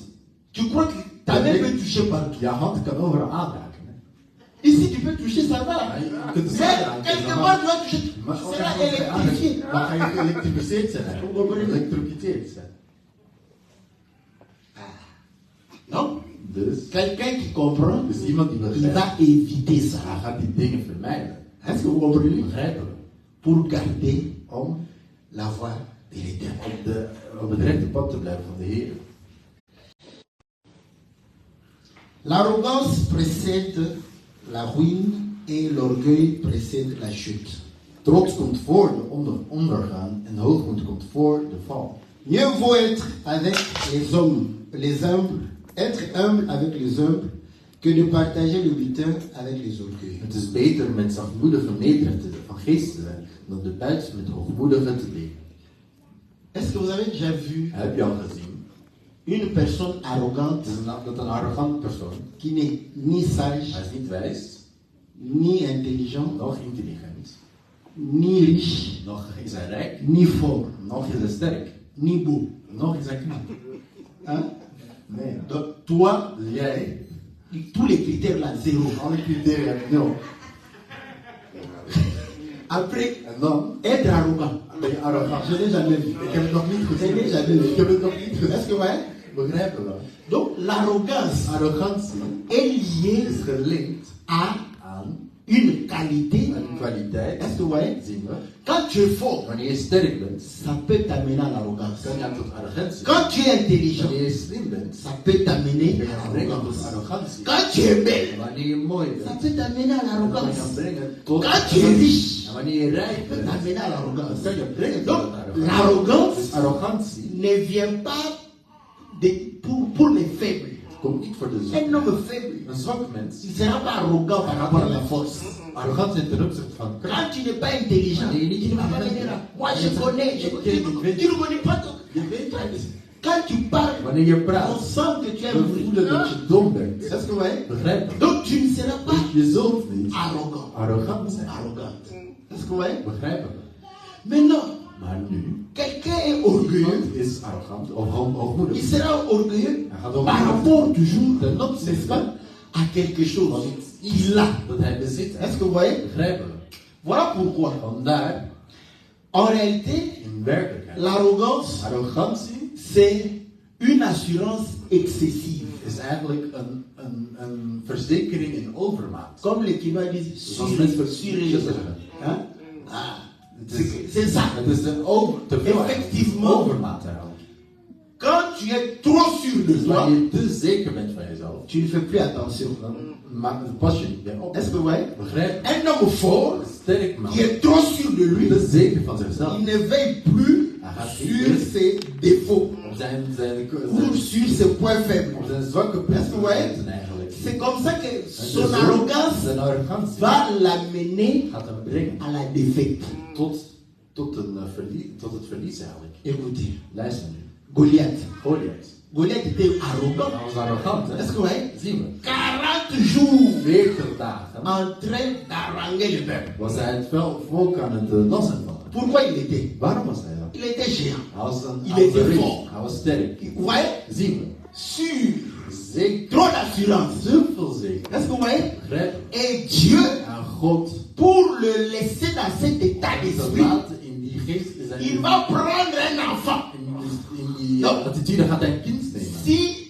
tu crois que ta main peut toucher partout. Jouw hand kan overal aanraken. Hè? Ici tu peux toucher, ça va. Maar je kunt het Mais aanraken. quelque part tu vas toucher, Maar tu seras électrifié. dan ga je geëlektrificeerd zijn. Hè? Geëlektrocuteerd zijn. Non? Dus, Quelqu'un qui comprend, dus iemand die il begrijpt, va éviter ça. hij gaat die dingen vermijden. Est-ce que vous comprenez? Begrijpen we? Pour garder Om la voie de l'éternel. op het rechte pad te blijven van de Heer. L'arrogance précède la ruine et l'orgueil précède la chute. Trots komt voor de ondergaan en hoogmoed komt voor de val. Mieux vaut être avec les humbles, être humble avec les humbles, que de partager le butin avec les orgueilleux. Het is beter met zachtmoedige nederig van geest te zijn dan de buit met hoogmoedigen te leven. Est-ce que vous avez déjà vu Heb je al gezien une personne arrogante dat een arrogant persoon, qui n'est ni sage, hij is niet wijs, ni intelligent, nog intelligent, ni riche, nog is hij rijk, ni fort, nog is hij sterk, ni beau? nog is hij knap. Hein? Nee. Donc toi, Jij, tous les critères là, zéro. alle criteria nul. Après, En dan être arrogant. ben je arrogant. Je n'ai jamais vu. Ik heb het nog niet gezien. Nee, jamais vu. Ik heb het nog niet Est-ce gezien. que vous voyez? Begrijpen we? Donc l'arrogance Arrogantie est liée is gelinkt à aan une qualité. een kwaliteit. Est-ce que vous voyez? Zien we. Quand tu es fort, Wanneer je sterk bent, ça peut t'amener à l'arrogance. kan je tot arrogantie. Quand tu es intelligent, Wanneer je slim bent, ça peut t'amener kan à je brengen tot l'arrogance. arrogantie. Quand tu es belle, Wanneer je mooi ça bent, peut t'amener à kan je l'arrogance. brengen tot Quand tu es riche, En wanneer je rijk ça peut bent, t'amener à l'arrogance. kan je brengen tot Donc arrogantie. l'arrogance Dus arrogantie ne vient pas pour les faibles. komt niet voor de Un zwak. homme faible, Een zwak mens, il ne sera pas arrogant par rapport à la force. arrogantie ten opzichte van kracht. Quand tu n'es pas intelligent, tu ne vas pas venir là. Moi je connais, tu ne connais pas ton. Je weet het. Quand tu parles, Wanneer je on praat, sent que tu es we voelen dat je dom bent. C'est ce que vous voyez? Begrijp je? Donc tu ne seras pas Je zult niet arrogant. arrogant zijn. Arrogante. C'est ce que vous voyez? Begrijp je? Maintenant, Maar nu, quelqu'un est orgueilleux. iemand is arrogant of Il hoogmoedig. sera orgueilleux Hij gaat ook par rapport toujours, ten n'est-ce opzichte pas, à quelque chose van qu'il a. dat hij bezit. Est-ce que vous voyez? Begrijp je? Voilà pourquoi. Vandaar, En réalité, in werkelijkheid, l'arrogance, arrogantie c'est une assurance excessive. is eigenlijk een verzekering in overmaat. Comme les Québécois disent, Zoals mensen surélevant. zeggen. Hein? Ah, Het is- c'est ça. Het is een te veel Effectivement. overmaat daarom. Quand tu es trop sûr de Dus toi, wanneer je te zeker bent van jezelf, tu ne fais plus attention. dan pas je niet meer op. Est-ce que vous voyez? Begrijp? Un homme fort, Een sterk man, qui est trop sûr de lui, te zeker van zichzelf. il ne veille plus sur ses défauts Op zijn ou sur ses points faibles. zwakke Est-ce que vous voyez? punten eigenlijk. C'est comme ça que En son dus arrogance zijn arrogantie va l'amener gaat hem brengen à la défaite. tot het verlies eigenlijk. Écoutez, Luister nu. Goliath. Goliath. Goliath était arrogant. Hij was arrogant, hè? Est-ce que vous voyez? Zien we. 40 jours 40 dagen en train d'haranguer le peuple. was hij het volk aan het lassen vallen. Pourquoi il était? Waarom was hij dat? Il était géant. Hij was een Il était richt. fort. Hij was sterk. Vous voyez? Zien we. Sûr. Zeker. Trop d'assurance. Zoveel zeker. Est-ce que vous voyez? Begrijp je? Et Dieu, En God pour le laisser dans cet état te d'esprit, laten in die geest zijn. il va prendre un enfant. In die attitude gaat hij een kind nemen. Si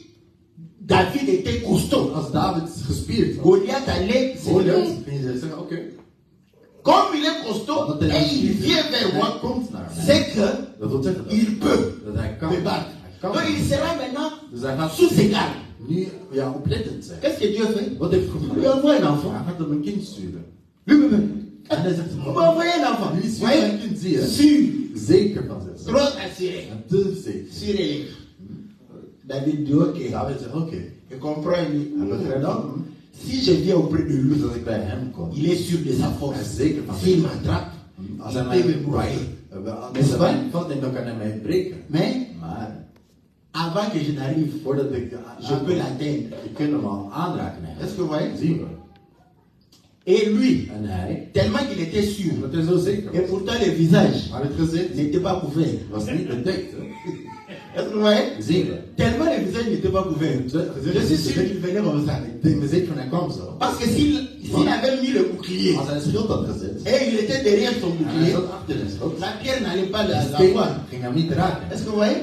David était costaud, Als David gespierd was, Goliath allait se lever. Goliath, kun je zeggen, oké, Comme il est costaud et il vient vers moi, c'est qu'il peut me battre. Donc il sera maintenant sous ses gardes. Qu'est-ce que Dieu fait? Il lui envoie un enfant. Lui-même. On va envoyer un enfant. Sûr. Trop assuré. Sûr. David dit ok. Je comprends. Donc, si je viens auprès de lui, il est sûr de sa force. S'il m'attrape, il peut me broyer. N'est-ce pas? Mais avant que je n'arrive, je peux l'atteindre. Est-ce que vous voyez? Et lui, tellement qu'il était sûr, et pourtant le visage n'était pas couvert. Est-ce que vous voyez? Tellement le visage n'était pas couvert. Je suis sûr qu'il venait comme ça. Parce que s'il avait mis le bouclier et il était derrière son bouclier, la pierre n'allait pas la voir. Est-ce que vous voyez?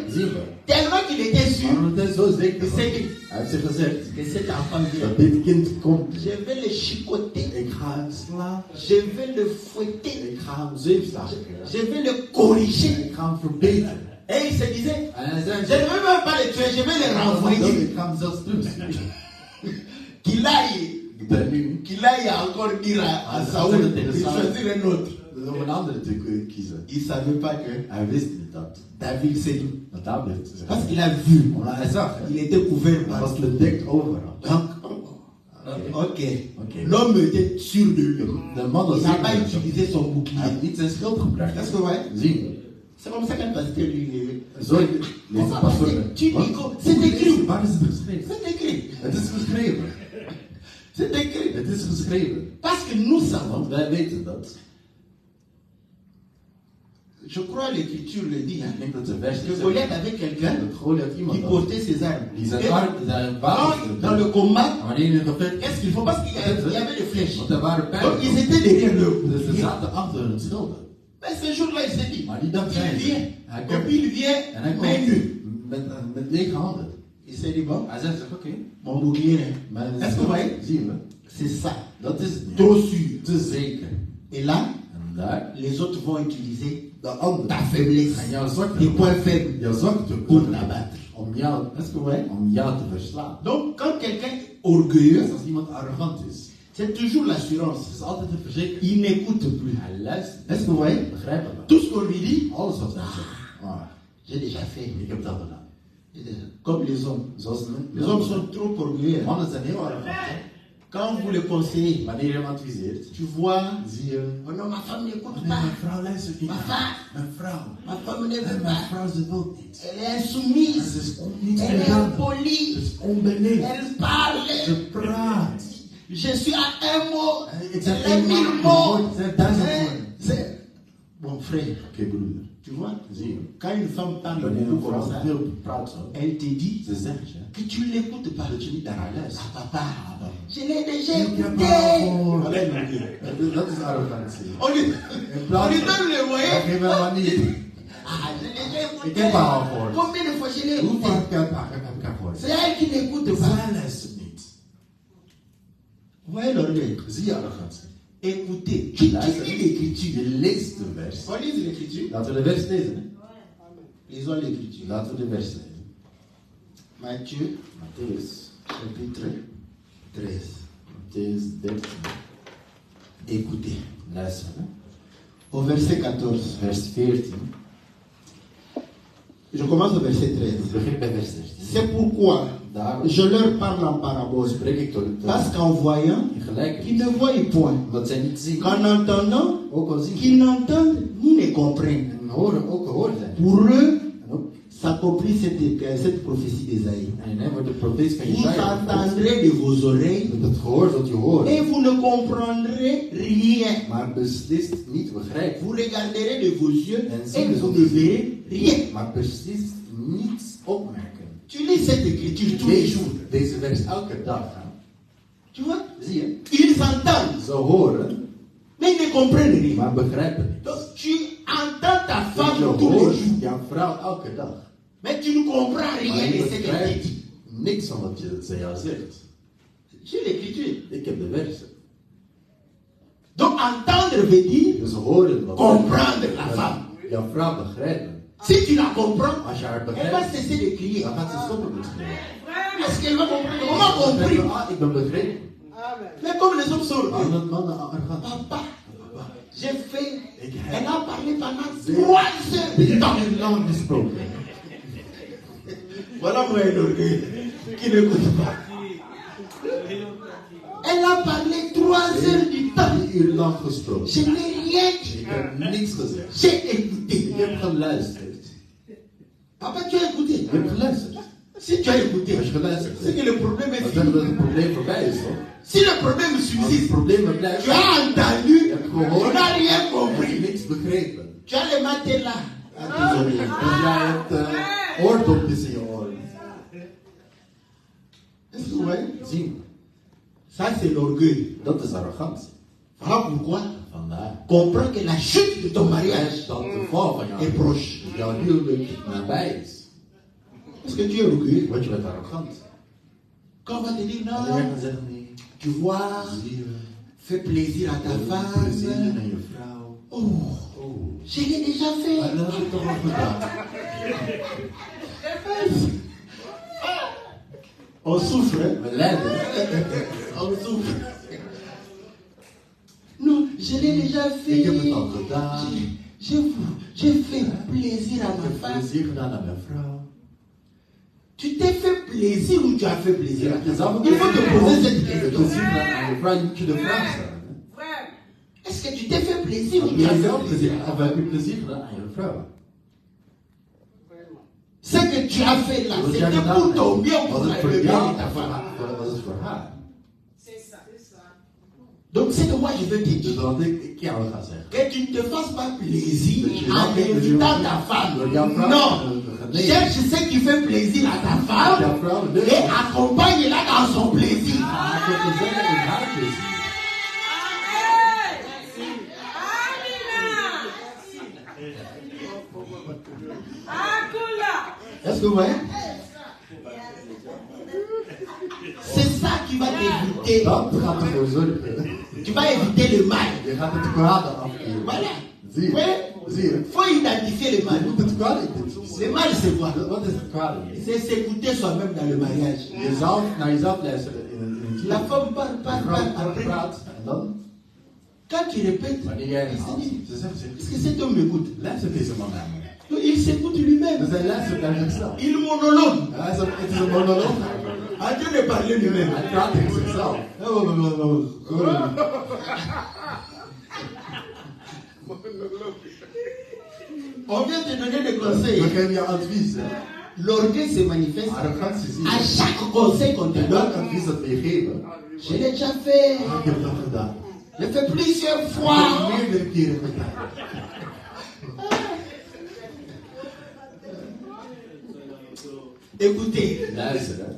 Tellement qu'il était sûr, il s'est dit que cet enfant vient. Je vais le chicoter. Je vais le fouetter. Je vais le corriger. Et il se disait, je ne veux même pas le tuer, je vais le renvoyer. Qu'il aille encore dire à Saoul de choisir un autre. Il ne savait pas que David s'est dit. Parce qu'il a vu. Il était couvert par. Ok. L'homme était sûr de lui. Il n'a pas utilisé son bouclier. Est-ce que vous voyez? C'est comme ça qu'un pasteur lui. Tu dis quoi? C'est écrit. C'est écrit. Parce que nous savons. Je crois l'écriture le dit. Que Goliath avait quelqu'un qui portait ses armes. Dans le combat, qu'est-ce qu'il faut? Parce qu'il y avait des flèches. Donc ils étaient derrière le. Mais ce jour-là, il s'est dit, il vient, main nue. Il s'est dit, bon, mon bouclier, est-ce que vous voyez? C'est ça. Trop sûr. Et là, les autres vont utiliser ta faiblesse, tes points faibles pour l'abattre. Est-ce que vous voyez? Donc, quand quelqu'un est orgueilleux, c'est toujours l'assurance. Il n'écoute plus. Est-ce que vous voyez? Tout ce qu'on lui dit, j'ai déjà fait. Comme les hommes. Les hommes sont trop orgueilleux. Quand vous le conseillez, tu vois, oh non, ma femme n'écoute pas. Ma femme ne veut pas. Elle est insoumise. Elle est impolie. Elle parle. Je suis à un mot. Elle est 1000 mots. Mon frère, tu vois, quand une femme parle beaucoup comme ça, elle te dit que tu ne l'écoutes pas. Papa, je l'ai déjà écouté. On lui donne le moyen. Je l'ai déjà écouté. Combien de fois je l'ai écouté? C'est elle qui n'écoute pas. Vous voyez l'orgueil? Écoutez, tu lis l'écriture. On lit l'écriture. Lisons l'écriture. Matthieu, chapitre 13. Écoutez. Au verset 14. Je commence au verset 13. C'est pourquoi je leur parle en parabole. Parce qu'en voyant, qu'ils ne voient point. Qu'en entendant, qu'ils n'entendent ni ne comprennent. Pour eux, s'accomplit cette prophétie d'Ésaïe. Vous entendrez de vos oreilles et vous ne comprendrez rien. Vous regarderez de vos yeux et vous ne verrez rien. Tu lis cette écriture tous les jours. Tu vois? Ils entendent, mais ils ne comprennent rien. Donc tu entends ta femme tous les jours. Mais tu ne comprends rien de ce qu'elle dit. J'ai l'écriture. Donc entendre veut dire Dus horen wat comprendre la femme. jouw vrouw begrijpen. Si tu la comprends, Als je haar elle va begrijpt, cesser de crier. dan gaat ze stoppen met schreeuwen. Est-ce qu'elle va comprendre? On m'a compris. Ah, ik ben begrepen. Mais comme les hommes sont Maar dat mannen arrogant. papa, j'ai fait. Ik Elle heb a parlé pendant 3 heures de temps. heel lang gesproken. Voilà moi un orgueil qui n'écoute pas. Elle a parlé 3 heures du temps. 3 uur lang gesproken. Je n'ai rien dit. Ik heb niks gezegd. J'ai écouté. Ik heb geluisterd. Papa, tu as écouté. Ik heb geluisterd. Si tu as écouté, Als je geluisterd c'est que hebt, le problème est dan zeggen we dat fini. het probleem voorbij is, toch? Si le problème Als het subsiste, probleem er blijft, tu as entendu, je hebt tu gehoord, n'as rien heb je compris. niks begrepen. Tu as les matés là. à tes oreilles. Dus jij hebt oordopjes in je oren. Est-ce que vous voyez? Zien, Ça, c'est l'orgueil. dat is arrogantie. Voilà pourquoi. Vandaar. Comprends que la chute de ton mariage Dat de val van est proche. jouw huwelijk nabij is. Est-ce que tu es orgueilleux? Want je bent arrogant. Quand on va te dire En dan non, gaan ze zeggen, nee, tu vois, zie je, fais plaisir à ta plezier femme. aan je vrouw. Oh, Oh, je l'ai déjà maar fait. dat heb ik toch al gedaan. On souffre, hein? We lijden. On souffre. Non, je l'ai déjà fait. Ik heb het al gedaan. J'ai fait plaisir à Ik ma heb femme. plezier gedaan aan mijn vrouw. Tu t'es fait plaisir ou tu as fait plaisir? Je zou Il faut te poser cette question. plezier gedaan aan je vrouw. Je moet je de vraag stellen. Est-ce que tu t'es fait plaisir ou Heb tu as je fait zelf plaisir? plezier? Of heb je plezier gedaan aan je vrouw? Ce que tu as fait là, Wat jij c'était gedaan pour ton bien, hebt, pour was het voor le bien jou de ta of femme. was het voor haar? Donc, c'est que moi je veux te Dus dire wat ik jou ga zeggen. que tu ne te fasses pas plaisir Dat je en niet- invitant ta door jouw femme. vrouw Non, nee. cherche ce qui fait plaisir à ta femme Jouw vrouw de et accompagne-la dans son plaisir. ik heb te zeggen in haar plezier. Est-ce que vous voyez? C'est ça qui va t'éviter. Dat gaat ervoor zorgen. Tu vas éviter le mal. Je gaat het kwade afkeren. Voilà. Zie je? Oui. Zie je? Il faut identifier le Je mal. moet het kwade identificeren. Le mal, c'est quoi? Wat is het kwade? C'est s'écouter soi-même dans le mariage. Jezelf naar jezelf luisteren in het La femme parle, De parle, vrouw parle. Après, praat en dan, quand tu répètes, wanneer jij il se herhaalt, dit, ze zegt est-ce zich, que cet homme m'écoute? luister deze man naar me. Non, il s'écoute lui-même. Dus hij luistert naar zichzelf. Il monologue. Het is een monoloog. En train de parler lui-même. Hij praat tegen zichzelf. On vient te donner des We conseils. geven je advies. Hè. L'orgueil se manifeste Arrogantie zie à je. chaque conseil qu'on te En welk donne. advies dat we je geven? Je l'ai déjà fait. Ik heb dat gedaan. Je l'ai fait plusieurs Ik heb fois. het meerdere keren gedaan. Écoutez, Luister, hè.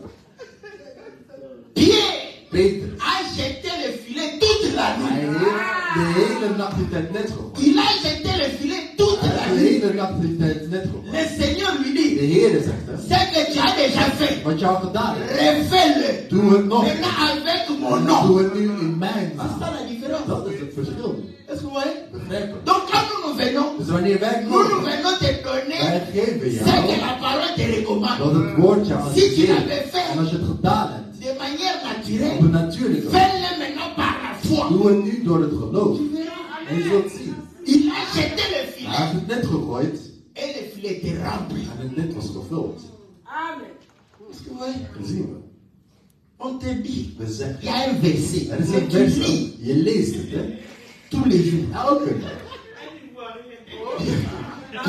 Pierre Peter. a jeté le filet toute la Hij nuit. heeft de hele nacht in het net gegooid. Il a jeté le filet toute Hij la heeft de nuit. hele nacht in het net gegooid. Le Seigneur lui De dit, Heer zegt, hè. ce que tu as déjà fait, Wat je al gedaan hebt. refais-le. Doe het nog. Maintenant avec mon nom. Doe het nu in mijn C'est naam. ça la différence. Dat is het verschil. Est-ce que vous voyez? Begrijpen? Donc quand nous venons, Dus wanneer wij nous komen, venons te donner wij geven ce que jou la parole te recommande. dat het woordje Si tu adviseert. l'avais fait En als je het gedaan hebt, de manière op naturelle, een natuurlijke manier, fais-le maintenant par la foi. doe het nu door het geloof. Tu verras. En je zult zien. Il a jeté le Hij filet heeft het net gegooid et le filet était rempli. en het net was gevuld. Est-ce que vous voyez? Dat zien we. On te dit, We il zeggen, y a un verset er is que een tu vers, lis je leest het, hè. tous les jours. Elke dag.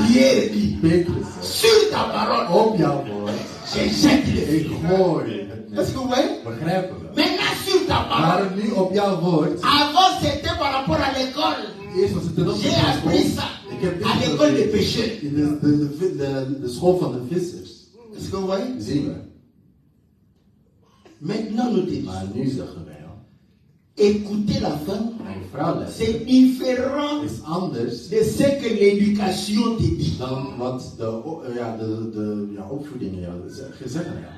Pierre dit, Petrus zegt, sur ta parole, op jouw woord, je jette le filet. ik gooi het net. Est-ce que vous voyez? Begrijpen we? Maintenant sur ta parole, Maar nu op jouw woord, avant c'était par rapport à l'école. eerst was het ten opzichte J'ai van de appris school. ça Ik heb dit à l'école des geleerd pécheurs. in de school van de vissers. Est-ce que vous voyez? Zien we. Maintenant nous te Maar disons, nu zeggen wij al, écouter la femme, mijn vrouw luistert c'est différent is anders de ce que l'éducation te dit. dan wat de opvoedingen jou zeggen aan jou.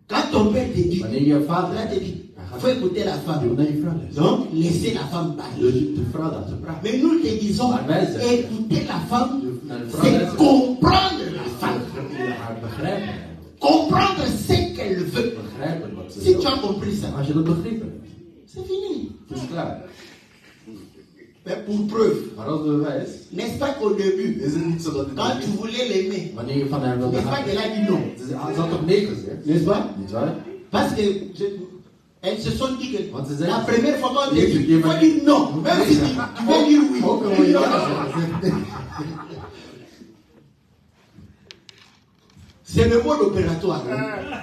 Quand ton père te dit, Wanneer je il vader te dit, il faut écouter la je femme. wil naar je vrouw luisteren. Donc, laissez la femme parler. Dus de vrouw laten praten. Mais nous te disons, Maar wij zeggen, écouter la femme, naar de vrouw c'est luisteren. comprendre la femme. Je haar begrijpen. Comprendre ce qu'elle veut. Begrijpen wat ze Si tu wil. as compris ça, Als je dat begrepen hebt, c'est fini. is het klaar. Mais pour preuve, Maar als bewijs n'est-ce pas qu'au début, is het niet zo dat het quand tu voulais l'aimer, wanneer je van haar wilde n'est-ce pas houden. qu'elle a dit non? Ze had toch nee gezegd? N'est-ce pas? Niet waar? Parce que elles se sont dit que Want ze zei, la première fois qu'on te je- dit, je- il faut dire non. Même si tu veux dire oui. Ook al wil je ja zeggen. C'est le mode opératoire.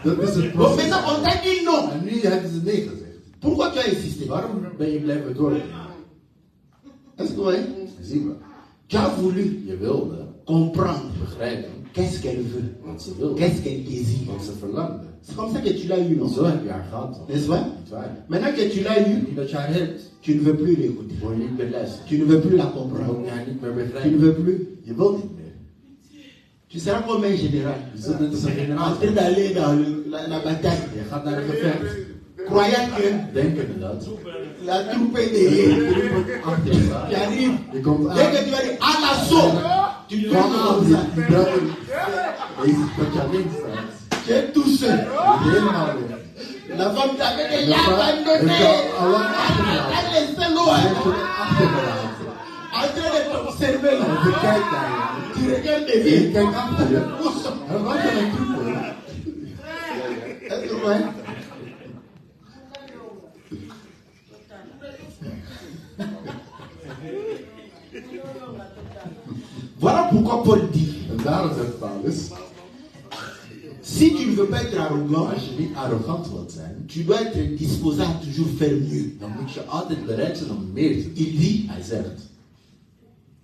Dat is het Bon, proces. maintenant, on t'a dit non. En nu hebben ze nee gezegd. Pourquoi tu as insisté? Waarom ben je blijven doorgaan? Est-ce que vous voyez? Zie maar. Tu as voulu Je wilde comprendre begrijpen qu'est-ce qu'elle veut, wat ze wilde. qu'est-ce qu'elle désire. Wat ze verlangde. C'est comme ça que tu l'as eu, non? Zo heb je haar gehad. toch? N'est-ce pas? Niet waar? Maintenant que tu l'as En eu, nu dat je haar hebt, tu ne veux plus l'écouter. word je niet meer luisteren. Tu ne veux plus la Je comprendre. wilt haar niet meer Tu ne begrijpen. veux plus. Je wilt niet meer. Tu seras comme un général. Je zit net als een En train generaal. d'aller dans la bataille. Je gaat naar een gevecht. Croyant que Denkende dat. la troupe est derrière. Achter je staat. Tu arrives. Je komt Dès aan. que tu vas dire à l'assaut, tu Je tournes kwam al comme die ça. branden. Je ziet dat je alleen staat. Tu es tout seul. Je bent helemaal weg. La femme t'avait Je déjà abandonné. hebt al lang achtergelaten. Elle est seule Je loin. hebt het achtergelaten. En train de t'observer. En je kijkt naar je. Tu regardes En je derrière. kijkt achter je. En wat er naartoe komt. Est-ce que vous voyez? Voilà pourquoi Paul dit, En daarom zegt Paulus, si tu ne veux pas être arrogant, als je niet arrogant wilt zijn, tu dois être disposé à toujours faire mieux. dan moet je altijd bereid zijn om meer te doen. Il dit, Hij zegt,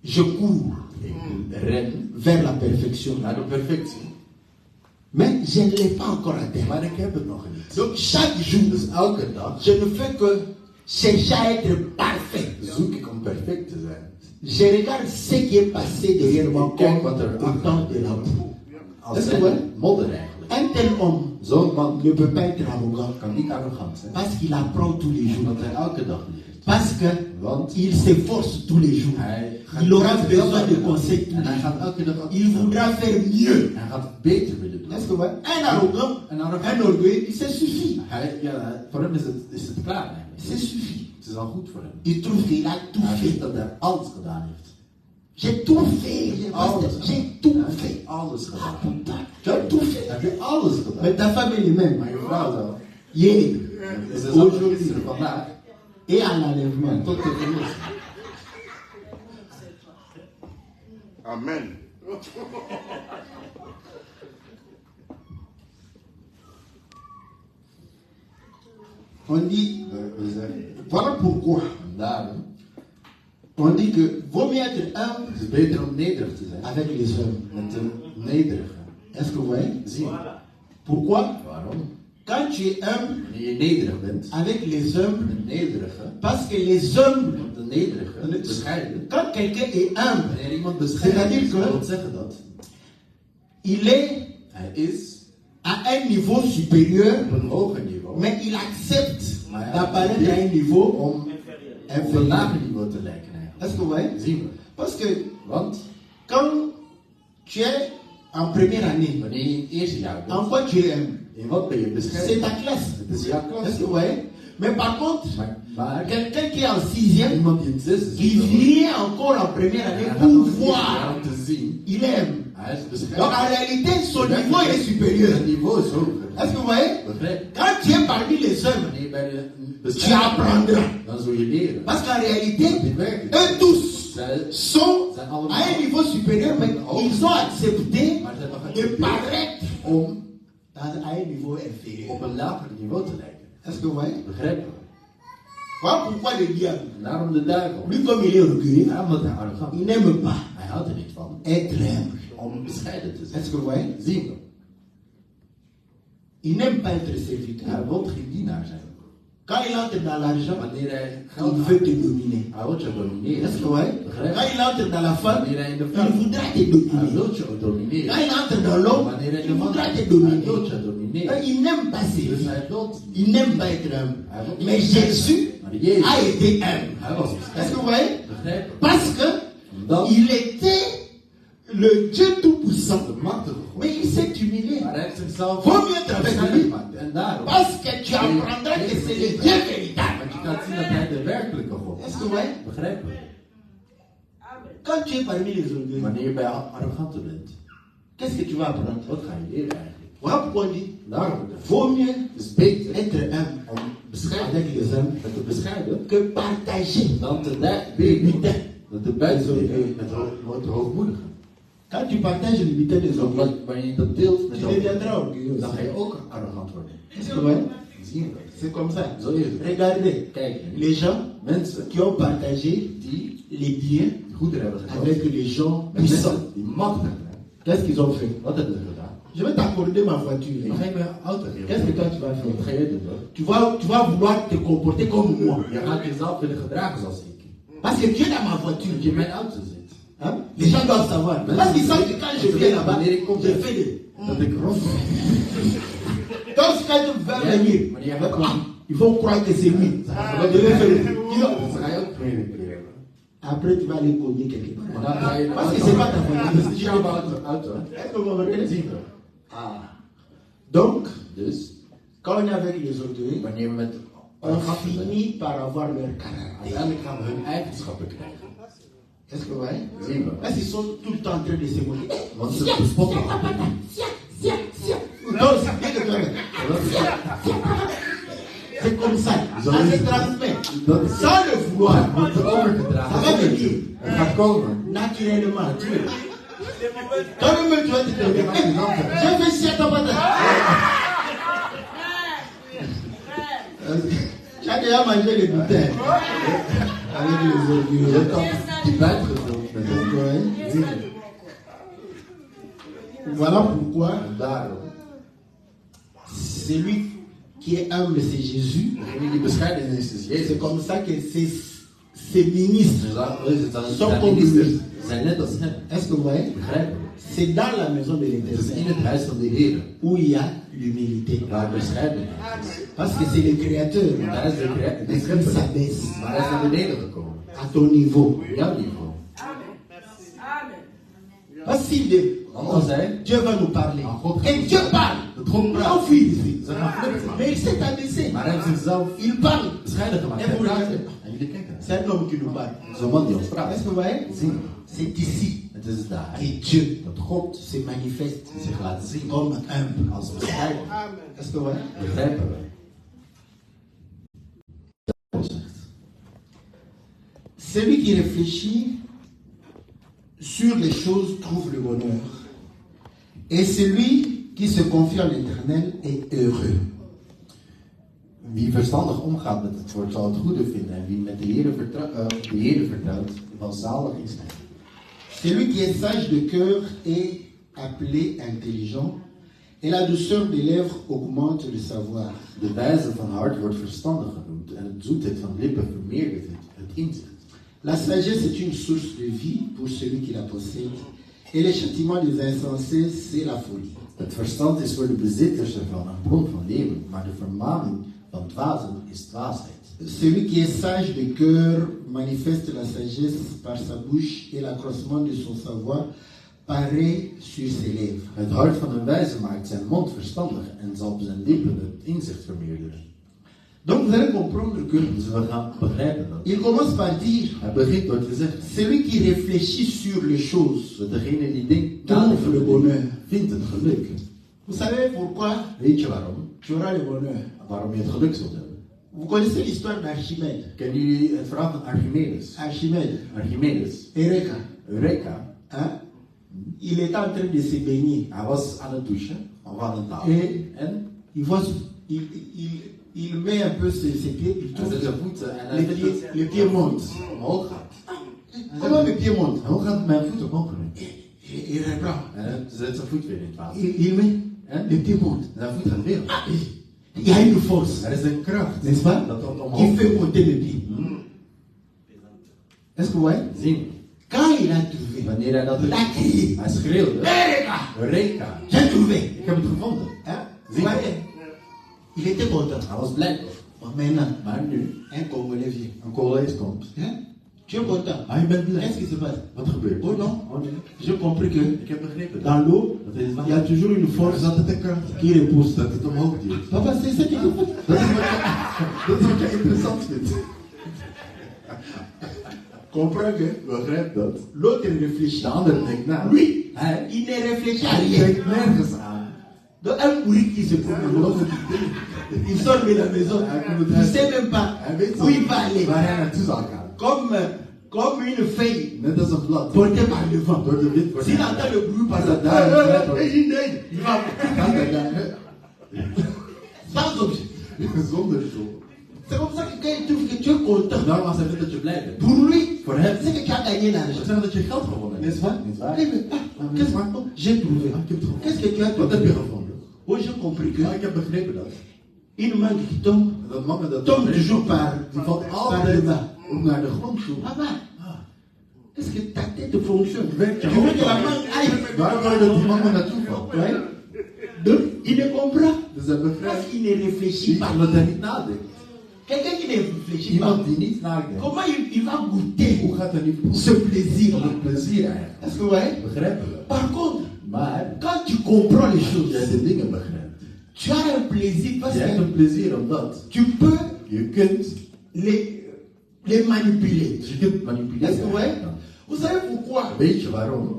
je cours ik ren vers la perfection. naar de perfectie. Mais je ne l'ai pas encore atteint. Maar ik heb het nog niet. Donc chaque jour, Dus elke dag je ne fais que chercher à être parfait. zoek ik om perfect te zijn. Je regarde ce qui est passé derrière moi Kijk comme wat er au temps de la boue. Als Est-ce que ouais? een modder eigenlijk. Un tel homme Zo'n man ne peut pas être arrogant kan niet arrogant zijn. parce qu'il apprend tous les jours. Omdat hij elke dag leert. Parce Want qu'il s'efforce tous les jours. hij gaat Il aura elke besoin dag de aan. conseils tous En les hij jours. gaat elke dag aan. Il voudra faire mieux. Hij gaat het beter willen doen. Est-ce que ouais? Un arrogant, En arrogant. un orgueil, il se suffit. Voor hem is het klaar eigenlijk. Il se suffit. Het is al goed voor hem. Il trouve qu'il a tout Hij vindt fait. dat hij alles gedaan heeft. J'ai tout fait. J'ai tout Hij fait. heeft alles gedaan. Putain, tu as tout fait. Heb je alles gedaan? Mais ta femme elle-même, Maar je vrouw zo. hier Is er zo gisteren vandaag. et à l'enlèvement. Tot de verlossing. Amen. On dit, We zeggen. voilà pourquoi. En daarom On dit que vaut mieux être humble is het beter om nederig te zijn. avec les hommes. Met de nederige. Est-ce que vous voyez? Zie je. Pourquoi? Waarom? Quand tu es humble Wanneer je nederig bent. avec les hommes, De nederige. parce que les hommes, De nederige. Bescheiden. quand quelqu'un est humble, Wanneer iemand bescheiden C'est-à-dire is, que- wil zeggen dat il est hij is à un niveau supérieur, op een hoger niveau. mais il accepte Maar d'apparaître à un niveau om op een inférieur. lager niveau te lijken eigenlijk. Est-ce que vous voyez? Zien we. Parce que Want quand tu es en première année, wanneer je in het eerste jaar en bent, quoi tu es humble? in wat ben je C'est bescheiden? ta classe. Het is jouw klas. Est-ce que vous voyez? Mais par contre, Maar quelqu'un qui est en sixième, iemand die in het zesde qui zit, vient encore en première en année hij gaat pour nog een keer voir, om te zien, il aime. hij is Donc bescheiden. en réalité, son niveau est supérieur. Het niveau is hoger. Est-ce que vous voyez? Begrijp? Quand tu es parmi les hommes, Wanneer je bij de tu bescheiden apprendras. dan zul je leren. Parce qu'en réalité, Dit werkt. eux tous Zij sont zijn à allemaal un niveau supérieur, mais ils ont accepté maar ze hebben de geaccepteerd paraître om à un niveau inférieur. op een lager niveau te lijken. Est-ce que vous voyez? Begrijp je? Voilà pourquoi le diable, En daarom de duivel. lui comme il est orgueilleux, Ja, omdat hij arrogant il is. n'aime pas Hij houdt er niet van être humble. om bescheiden te zijn. Est-ce que vous voyez? Zien we. Il n'aime pas être serviteur. Hij wil geen dienaar zijn. Quand il entre dans l'argent, Wanneer hij il geld veut te dominer. hij wil je domineren. Est-ce que vous voyez? Begrijp Quand je? il entre dans la femme, Wanneer hij in de il vrouw voudra te hij dominer. wil je domineren. Quand il entre dans l'homme, Wanneer hij in il de man voudra te hij dominer. wil je domineren. Il n'aime pas ses Dus vies. hij wil Il n'aime pas être humble. hij wil Mais Jésus Maar Jezus, a été humble. hij was Est-ce que vous voyez? Begrijp je? Parce que Omdat il était le Dieu tout-puissant. de machtige Mais God. il s'est humilié. Maar hij heeft zichzelf Vaut mieux être avec beschermd lui. gemaakt. En daarom. Parce que tu apprendras que c'est le Dieu véritable. Want je gaat zien dat hij de werkelijke God Est-ce is. que vous voyez? Begrijp je? Quand tu es parmi les orgueilleux, Wanneer je bij arroganten bent, qu'est-ce que tu vas apprendre? wat ga je leren eigenlijk? Voilà pourquoi on dit, Daarom vaut mieux is het beter être humble om bescheiden avec les hommes met te bescheiden que partager. dan te delen. Dat de buitenleven met de hoogmoedigen. Quand tu partages le butin des hommes, Wanneer je dat deelt met tu de deviendras orgueilleux. dan ga je ook arrogant worden. Est-ce que vous voyez? Zie je dat? C'est comme ça. Zo is het. Regardez, Kijk, les gens mensen qui ont partagé die les biens goederen hebben gedaan, avec les gens met puissants, mensen die machtig zijn, qu'est-ce qu'ils ont fait? wat hebben ze gedaan? Je vais t'accorder ma Ik voiture. ga je mijn auto Qu'est-ce que geven. toi tu vas Wat ga faire? jij doen? Hoor? Tu vas vouloir te comporter comme moi. Je gaat jezelf willen gedragen zoals ik. Parce que tu es dans ma voiture. Dat je in mijn auto zit. Hein? Les gens doivent savoir. Parce qu'ils savent que quand je viens là-bas, je fais des. Dat ik rond. Donc quand tu vas venir, ils vont croire que c'est lui. Je vais faire. Dat ga je ook prioriteren. Après, tu vas aller cogner quelque En part. dan ga je Parce que c'est pas ta voiture. Dat is jouw auto. Est-ce que vous comprenez? Zie je. Ah. Donc, Dus, quand on est avec les orgueilleux, wanneer we met on finit par avoir leur caractère. uiteindelijk gaan we hun eigenschappen krijgen. Est-ce que vous voyez? Zien we. Parce qu'ils sont tout le temps en train de se moquer. Want ze bespotten elkaar. Non, c'est bien que toi-même. C'est comme ça. Ça se transmet. Sans le vouloir. Wordt er overgedragen. Ça va venir. Het gaat komen. Naturellement. Toi-même, tu vas te dire, je fais ci à ton matin. Tu as déjà mangé les bouteilles avec les Je orgueilleux. hebt al die buitengevuld met hem. Ouais. Zie je. Voilà pourquoi En daarom, celui qui est humble, c'est Jésus. degene die bescheiden is, is C'est Jezus. comme ça que ses ministres Dus dan is het dan Zo zijn komt ministers het. zijn net als hem. Est-ce que vous voyez? Begrijpen. C'est dans la maison de Het is in l'Éternel het huis van de Heer où il y a l'humilité. waar bescheidenheid is. Parce que c'est le Créateur. Daar is de Il schepper. s'abaisse Maar hij is naar beneden gekomen. à ton niveau. Op jouw niveau. Parce qu'il dit, Anders zei, Dieu va nous parler. Ah, God Et gaat Dieu ons parle. dat God Il praat. s'enfuit ici. Ze gaan vluchten. Mais il s'est abaissé. Maar hij heeft zichzelf Il parle. bescheiden gemaakt. En Hij voor praat. de- En jullie kijken. C'est un homme qui nous parle. Zo'n man die ons praat. Est-ce que vous voyez? Zien we. C'est ici Het is daar. que Dieu Dat God se manifeste zich laat zien comme humble. als bescheiden. Est-ce que vous voyez? Begrijpen we. Celui qui réfléchit sur les choses trouve le bonheur. Et celui qui se confie en l'Éternel est heureux. Wie verstandig omgaat met het woord zal het goede vinden. En wie met de Heer vertrouwt, zal zalig is hij. Celui qui est sage de cœur est appelé intelligent. Et la douceur des lèvres augmente le savoir. De wijze van hart wordt verstandig genoemd. En het zoetheid van lippen vermeerdert het inzicht. La sagesse est une source de vie pour celui qui la possède. Et le châtiment des insensés, c'est la folie. Het verstand is voor de bezitters ervan een bron van leven. Maar de vermaning van dwazen is dwaasheid. Celui qui est sage de cœur manifeste la sagesse par sa bouche et l'accroissement de son savoir paraît sur ses lèvres. Het hart van een wijze maakt zijn mond verstandig en zal op zijn lippen het inzicht vermeerderen. Donc vous allez comprendre que Dus we gaan begrijpen dat. il commence par dire, Hij begint door te zeggen celui qui réfléchit sur les choses dat degene die denkt trouve le bonheur. vindt het geluk. Vous savez pourquoi Weet je waarom? tu auras le bonheur? Waarom je het geluk zult hebben? Vous connaissez l'histoire d'Archimède. Kennen jullie het verhaal van Archimedes? Archimède, Archimedes, Eureka, Eureka, hein? Il était en train de se baigner. hij was aan het douchen, of aan het tafel. En Il, voit, il met un peu ses pieds, il hij trouve zet zijn voeten en hij les vindt pieds, dat les pieds montent. het omhoog gaat. Comment mes pieds montent? Hoe gaat mijn voet omhoog nu? Il reprend. En hij zet zijn voet weer in het water. Il met En les pieds montent. zijn voet gaat weer omhoog. Il y a une force, Er is een kracht. n'est-ce pas, Dat dat qui omhoog fait komt. monter le pied. Est-ce que vous voyez? Zien. Quand il a trouvé, Wanneer hij dat il doet, a crié. hij schreeuwde. Erika, Eureka. j'ai trouvé. Ik heb het gevonden. Hein? Vous Zie. voyez? Il était content. Hij was blij toch? Bon, maintenant, Maar nu, un Congolais vient. een Congolese komt. Hein? Tu es content. Ah, je bent blij. Qu'est-ce qui se passe? Wat gebeurt? Oh non, Oh nee. j'ai compris que Ik heb begrepen. dans l'eau, Dat is il y a toujours une Er force is altijd een kracht. qui repousse. Dat het omhoog duwt. Papa, c'est ça qui te faut. Dat is wat je interessant vindt. Comprends que Begrijp dat. l'autre réfléchit. De ander denkt na. Lui, Hij il ne réfléchit à hij rien. denkt nergens aan. Donc un pourri qui se promène, il sort de la maison, il ne sait même pas Hij weet où il va aller. waar hij naartoe zal gaan. Comme une feuille Net als een blad. portée par le vent. Door de wind wordt S'il hij. entend le bruit par Als dat là, daar is, il va gaat hij daar. sans objet. Zonder doel. C'est comme ça que quand il trouve que tu es content, Daarom als hij vindt dat je blij bent. pour lui, Voor hem c'est que tu as gagné dat l'argent. zegt dat je geld gewonnen hebt. N'est-ce pas? Niet waar? Eh, mais, qu'est-ce que j'ai trouvé? Ah, ik heb het gevonden. Qu'est-ce que tu as Wat heb je trouvé? gevonden? Oh, j'ai compris que Ja, ik heb begrepen dat. une mangue qui tombe, Dat mannen dat tombe toujours par die valt le altijd bas. om naar de grond toe. Papa, est-ce que ta tête fonctionne? Werkt Tu je veux que la hoofd mangue al? aille? Waar wil je dat die mannen naartoe valt? Ouais. Donc, il ne comprend Dus hij parce begrijpt qu'il ne réfléchit niet pas. omdat hij niet nadenkt. Quelqu'un qui ne réfléchit pas, Iemand die niet nadenkt. comment il va goûter Hoe gaat hij niet ce plaisir? het plezier eigenlijk? Est-ce que vous voyez? Begrijpen we. Par contre, Maar quand tu comprends les als jij choses, de dingen begrijpt. tu as un plaisir parce Je hebt que een plezier omdat tu peux je kunt, les manipuler. dus je kunt manipuleren. Est-ce que vous voyez? Vous savez pourquoi Weet je waarom?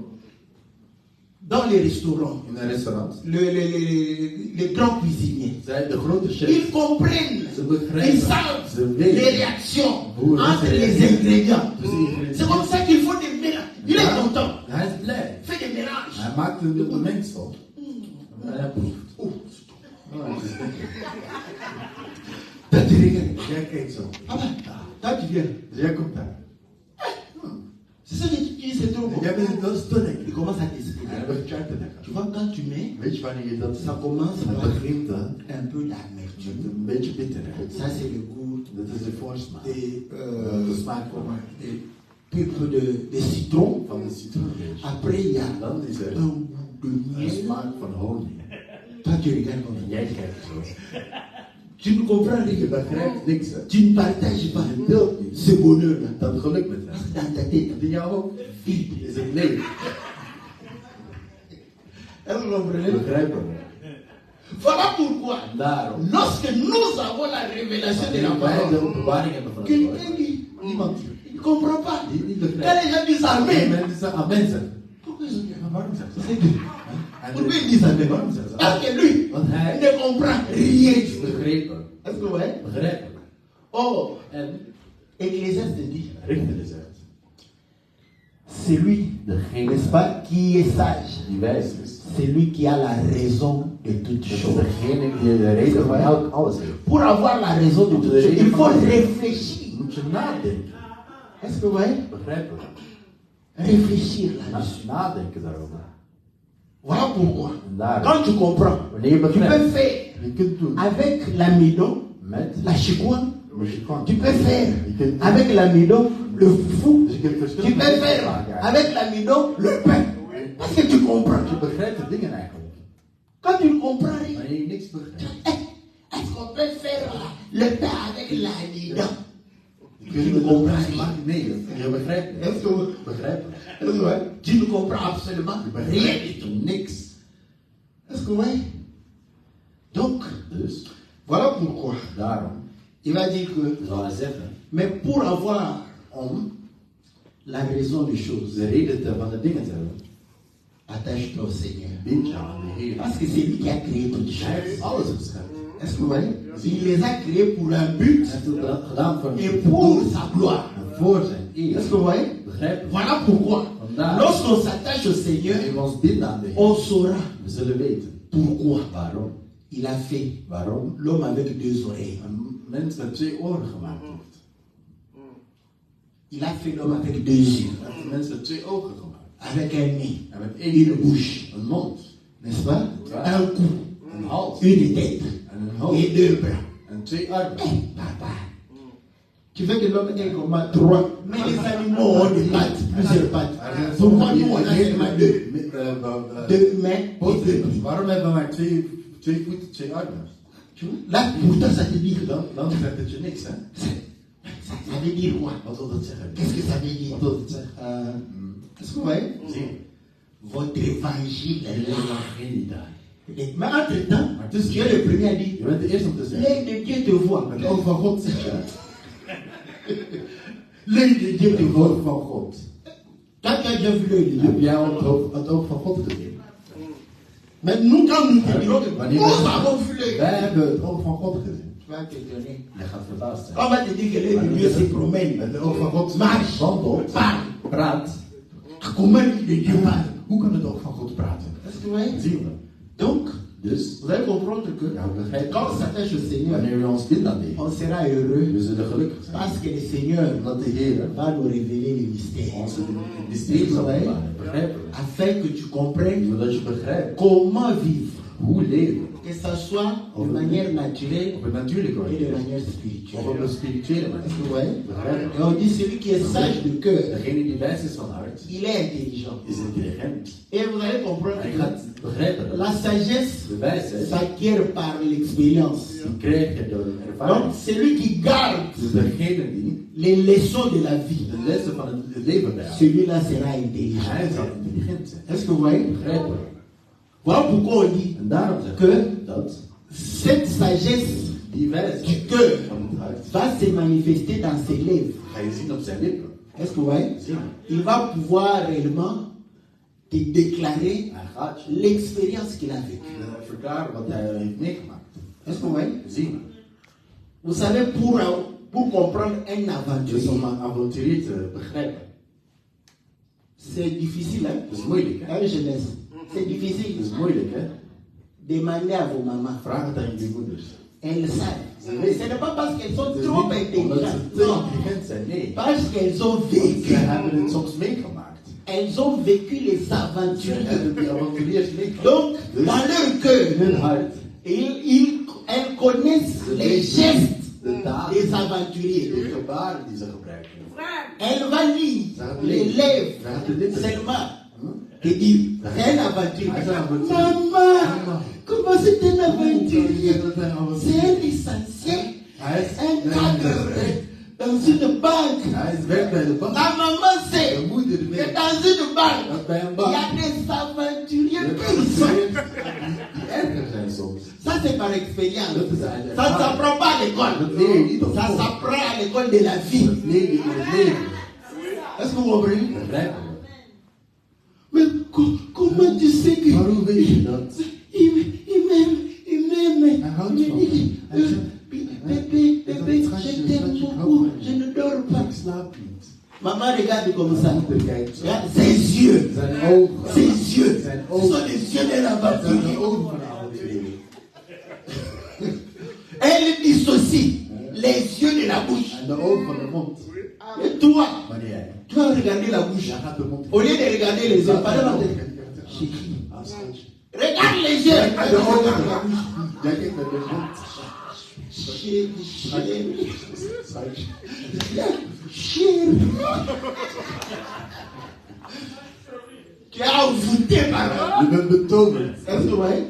dans les restaurants, In een restaurant les grands cuisiniers, zijn de grote ils chefs. comprennent, Ze ils begrijpen. savent Ze les weten. réactions Hoe entre mensen les reageren. ingrédients. Dus die ingrediënten. C'est comme ça qu'il faut des mélanges. Il est Ja, content. Hij is blij. Fait des mélanges. Hij maakt een mengsel. En hij proeft. Oh, Oh, het is lekker. toi, tu regardes. Jij kijkt zo. Ah ben, toi, tu viens. Dus jij komt daar. C'est ça que tu dis, c'est trop bon. Jij bent dat is te lekker. Il commence à En t'expliquer. hij begint te Tu lekker. vois, quand tu mets, Weet je wanneer je dat ça commence het par begint dan un peu met d'amertume. een beetje bitterheid. Ça, c'est le goût Dat is de voorsmaak. de smaak van pulpe de citron. van de citroenbeest. Après, il y a Dan is er un goût de een miel. smaak van honing. Toi, tu regardes comme En ça. jij kijkt zo. Tu ne comprends Je rien. begrijpt niks. Hè. Tu ne partages pas Je deelt niet. ce bonheur-là. Dat geluk met hem. Dans ta tête, In jouw hoofd vide. is het leeg. Est-ce que vous comprenez? Begrijpen we. Voilà pourquoi, Daarom. lorsque nous avons la révélation de la Wanneer wij de parole, openbaring hebben van het quelqu'un woord. dit, Iemand il ne comprend pas. die niet Quand begrijpt. les gens disent En Amen, mensen amen zeggen. pourquoi ils ont dit Amen? Maar waarom zeggen ze C'est dat? Dieu. En Pourquoi ils disent Amen? waarom zeggen ze dat? Parce que lui, Want il hij ne comprend rien. is begrepen. Est-ce que vous voyez? Begrijpen. Or, En Ecclésiaste dit, Richter zegt. c'est lui, Degene n'est-ce pas, qui est sage. die wijs is. C'est lui qui a la raison de toutes Dat is choses. degene die de reden van alles heeft. Pour avoir la raison de toutes choses, il faut réfléchir. Moet je nadenken. Est-ce que vous voyez? Begrijpen. Réfléchir là-dessus. Nadenken daarover. Voilà pourquoi. En daarom. Quand tu comprends, Wanneer je tu peux begrijpt. faire Je kunt doen. avec l'amidon, Met la chicoine. muzikant. Tu peux faire Je kunt avec l'amidon le fou. Dus je kunt Tu verschillende peux dingen faire maken. avec l'amidon le pain. Parce que tu comprends. Je begrijpt de dingen eigenlijk. Quand tu ne comprends rien, Wanneer je niks begrijpt. est-ce qu'on peut faire le pain avec l'amidon? Je kunt het opbrengen, maar nee, je begrijpt het. Est-ce que Begrijp het. est-ce que tu ne comprends absolument Je rien begrijpt du tout? niks. Est-ce que oui? Donc, Dus, voilà pourquoi daarom il va dire que, zal hij zeggen, mais pour avoir om la raison des choses, de reden van de dingen te hebben, attache-toi au Seigneur. bind je aan de Heer. Parce que c'est lui qui a créé toutes Hij heeft choses. alles geschept. Est-ce que vous voyez? Il les a créés pour un but Hij heeft het gedaan voor et een pour doel sa gloire. en voor zijn eer. Est-ce que vous voyez? Begrijp je? Voilà pourquoi, Vandaar. lorsqu'on s'attache au Seigneur, Wanneer we ons binden aan de Heer, on saura we zullen weten pourquoi waarom. il a fait Waarom l'homme avec deux oreilles. een mens met 2 oren gemaakt heeft. Il a fait l'homme avec deux yeux, Hij heeft een mens met 2 ogen gemaakt. avec un nez, En met une bouche, een mond, n'est-ce pas? Ja. Un cou, een hals une tête. en een hoofd et 2 bras. en 2 armen. Papa, tu veux que l'homme ait comment 3? Mais les animaux ont des pattes, plusieurs pattes. Pourquoi nous on a seulement 2? 2 mains et 2 pieds. Waarom hebben we maar 2 voeten, 2 armen? Là, pourtant, ça te dit que Dan zegt het je niks, hè? ça veut dire quoi? Wat wil dat zeggen? Qu'est-ce que ça veut dire? Wat wil dat zeggen? Est-ce que vous voyez? Zie je? Votre évangile est là. Evangelie daar. Mais entre-temps, Maar tussen tu es le premier à dire, je bent de eerste om te zeggen. l'œil de Dieu te voit. Het oog van God zegt je. L'œil de Dieu te Het voit. oog van God. Toi, tu as déjà vu l'œil de Dieu. Heb jij al het oog van God gezien? Mais nous, quand nous te dirons que Wanneer nous avons vu l'œil, wij hebben het oog van God gezien. tu vas te donner. Je gaat verbaasd zijn. On va te dire que l'œil de Dieu se promène. Het oog van God Marche, wandelt, parle. praat. Comment l'œil de Dieu parle? Hoe kan het oog van God praten? Est-ce que vous voyez? Zien we. Donc, Dus, vous allez comprendre que ja, we begrijpen. quand on s'attache au Seigneur, Wanneer we ons dit aan deden, on sera heureux we zullen gelukkig zijn. parce que le Seigneur Omdat de Heer va nous révéler les mystères. ons het mysterie zal openbaren. Begrijpen we? Afin que tu comprennes Zodat je begrijpt comment vivre. hoe leven. Que ça soit de manière naturelle Op een natuurlijke et de manier. manière Of op spirituelle. een spirituele Est-ce manier. que vous voyez? Begrijpen Et on dit celui qui est sage de cœur, Degene die wijs is van hart, il est intelligent. is intelligent. Et vous allez comprendre Hij que gaat begrijpen dat la sagesse de wijsheid, s'acquiert par l'expérience. die krijg je door Donc ervaring. celui qui garde Dus degene die les leçons de la vie, de lessen van het leven bijhoudt, celui-là sera intelligent. hij zal intelligent zijn. Est-ce que vous voyez? Begrijpen we? Voilà pourquoi on dit En daarom zeggen que we dat cette sagesse die wijsheid du cœur van het hart va se manifester dans ses lèvres. ga je zien op zijn lippen. Est-ce que vous voyez? Zie je? Il va pouvoir réellement te déclarer Hij gaat je l'expérience qu'il a vécue. verklaren wat hij heeft meegemaakt. Est-ce que vous voyez? Zie je? Vous savez, pour comprendre un Dus aventurier, om een avonturier te begrijpen, c'est difficile, hein? dat is moeilijk, hè? Hein, jeunesse? C'est Dat difficile. is moeilijk, hè? Demandez à vos mamans. Vraag het aan jullie moeders. Elles savent. Ce n'est pas parce qu'elles sont Het is trop niet omdat intelligentes. ze te Non. intelligent zijn, nee. Parce qu'elles ont Ze vécu. hebben het soms meegemaakt. Elles ont vécu les Ze aventuriers. hebben die avonturiers meegemaakt. Donc, dans leur cœur, Hun hart, elles connaissent les gestes de daden, des aventuriers. de gebaren die ze gebruiken. Elle va lire les lèvres seulement. Et dit, c'est un aventurier. Maman, comment c'est un aventurier? C'est un licencié, Hij un is cadre dans une banque. Hij is werkt bij de bank. La maman sait De moeder que weet dans une banque, dat bij een il bank y a des aventuriers de qui sont. die erger zijn soms. Ça, c'est par expérience. Dat is uit Ça ne ervaring. s'apprend pas à l'école. Dat leer je niet op Ça school. s'apprend à l'école de la vie. Dat leer je in het leven. Est-ce que vous comprenez? Begrijpen we? Mais comment tu sais que Maar hoe weet je dat? il m'aime? Hij houdt Il van me dit, je. bébé, je t'aime beaucoup, je ne dors pas. Ik slaap niet. Maman regarde comme ça. Moeder kijkt zo. Regarde ses yeux. Zijn ogen. Ses yeux. Zijn Ce ogen. sont les yeux d'un Dat zijn de aventurier. ogen van een avonturier. Elle dissocie les yeux de la bouche. En de ogen van de mond. Et toi, Wanneer jij? tu vas regarder la bouche. Jij gaat de mond. Au lieu de regarder les yeux, par exemple, chérie, regarde les yeux. De ogen van de mond. Jij kijkt naar de mond. Chérie, chérie, Schatje. chérie. Tu as envoûté par là. Je bent betoverd. Est-ce que vous voyez?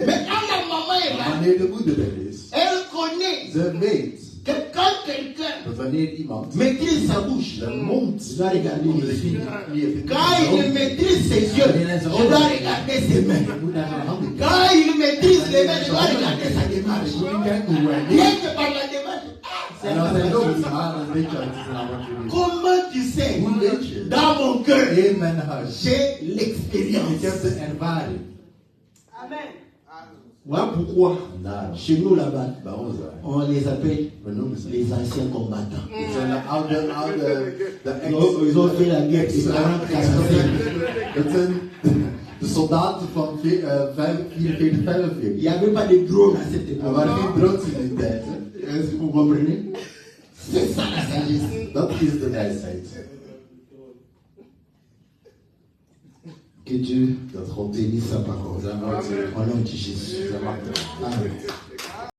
Mais quand la maman est là, Wanneer de moeder er is, elle connaît ze weet que quand quelqu'un dat wanneer iemand maîtrise sa bouche, de mond je dois regarder onder de les yeux. knie heeft, Quand il maîtrise ses yeux, je dois regarder ses mains. je moet naar zijn handen kijken. Quand il maîtrise les mains, je dois regarder sa démarche. Je moet kijken hoe hij Rien leeft. que par la démarche. C'est En un als hij loopt, aventurier. dan weet je dat het een avonturier Comment tu sais? is. Hoe weet je? Dans mon cœur, In mijn hart. j'ai Ik l'expérience. heb de ervaring. Voilà pourquoi, En daarom, chez nous là-bas, bij ons daar, on les appelle we noemen ze. les anciens combattants. Het zijn de oude, de Ils ont fait la guerre de 40-45. Dat zijn de soldaten van 44, 45. Il n'y avait pas de drone à cette Er époque. waren geen drones in die tijd. Hè. Est-ce que vous comprenez? C'est ça la sagesse. Dat is de wijsheid. Que Dieu Dat God bénisse sa parole. zijn woord Au nom de Jésus. zijn macht heeft. Amen.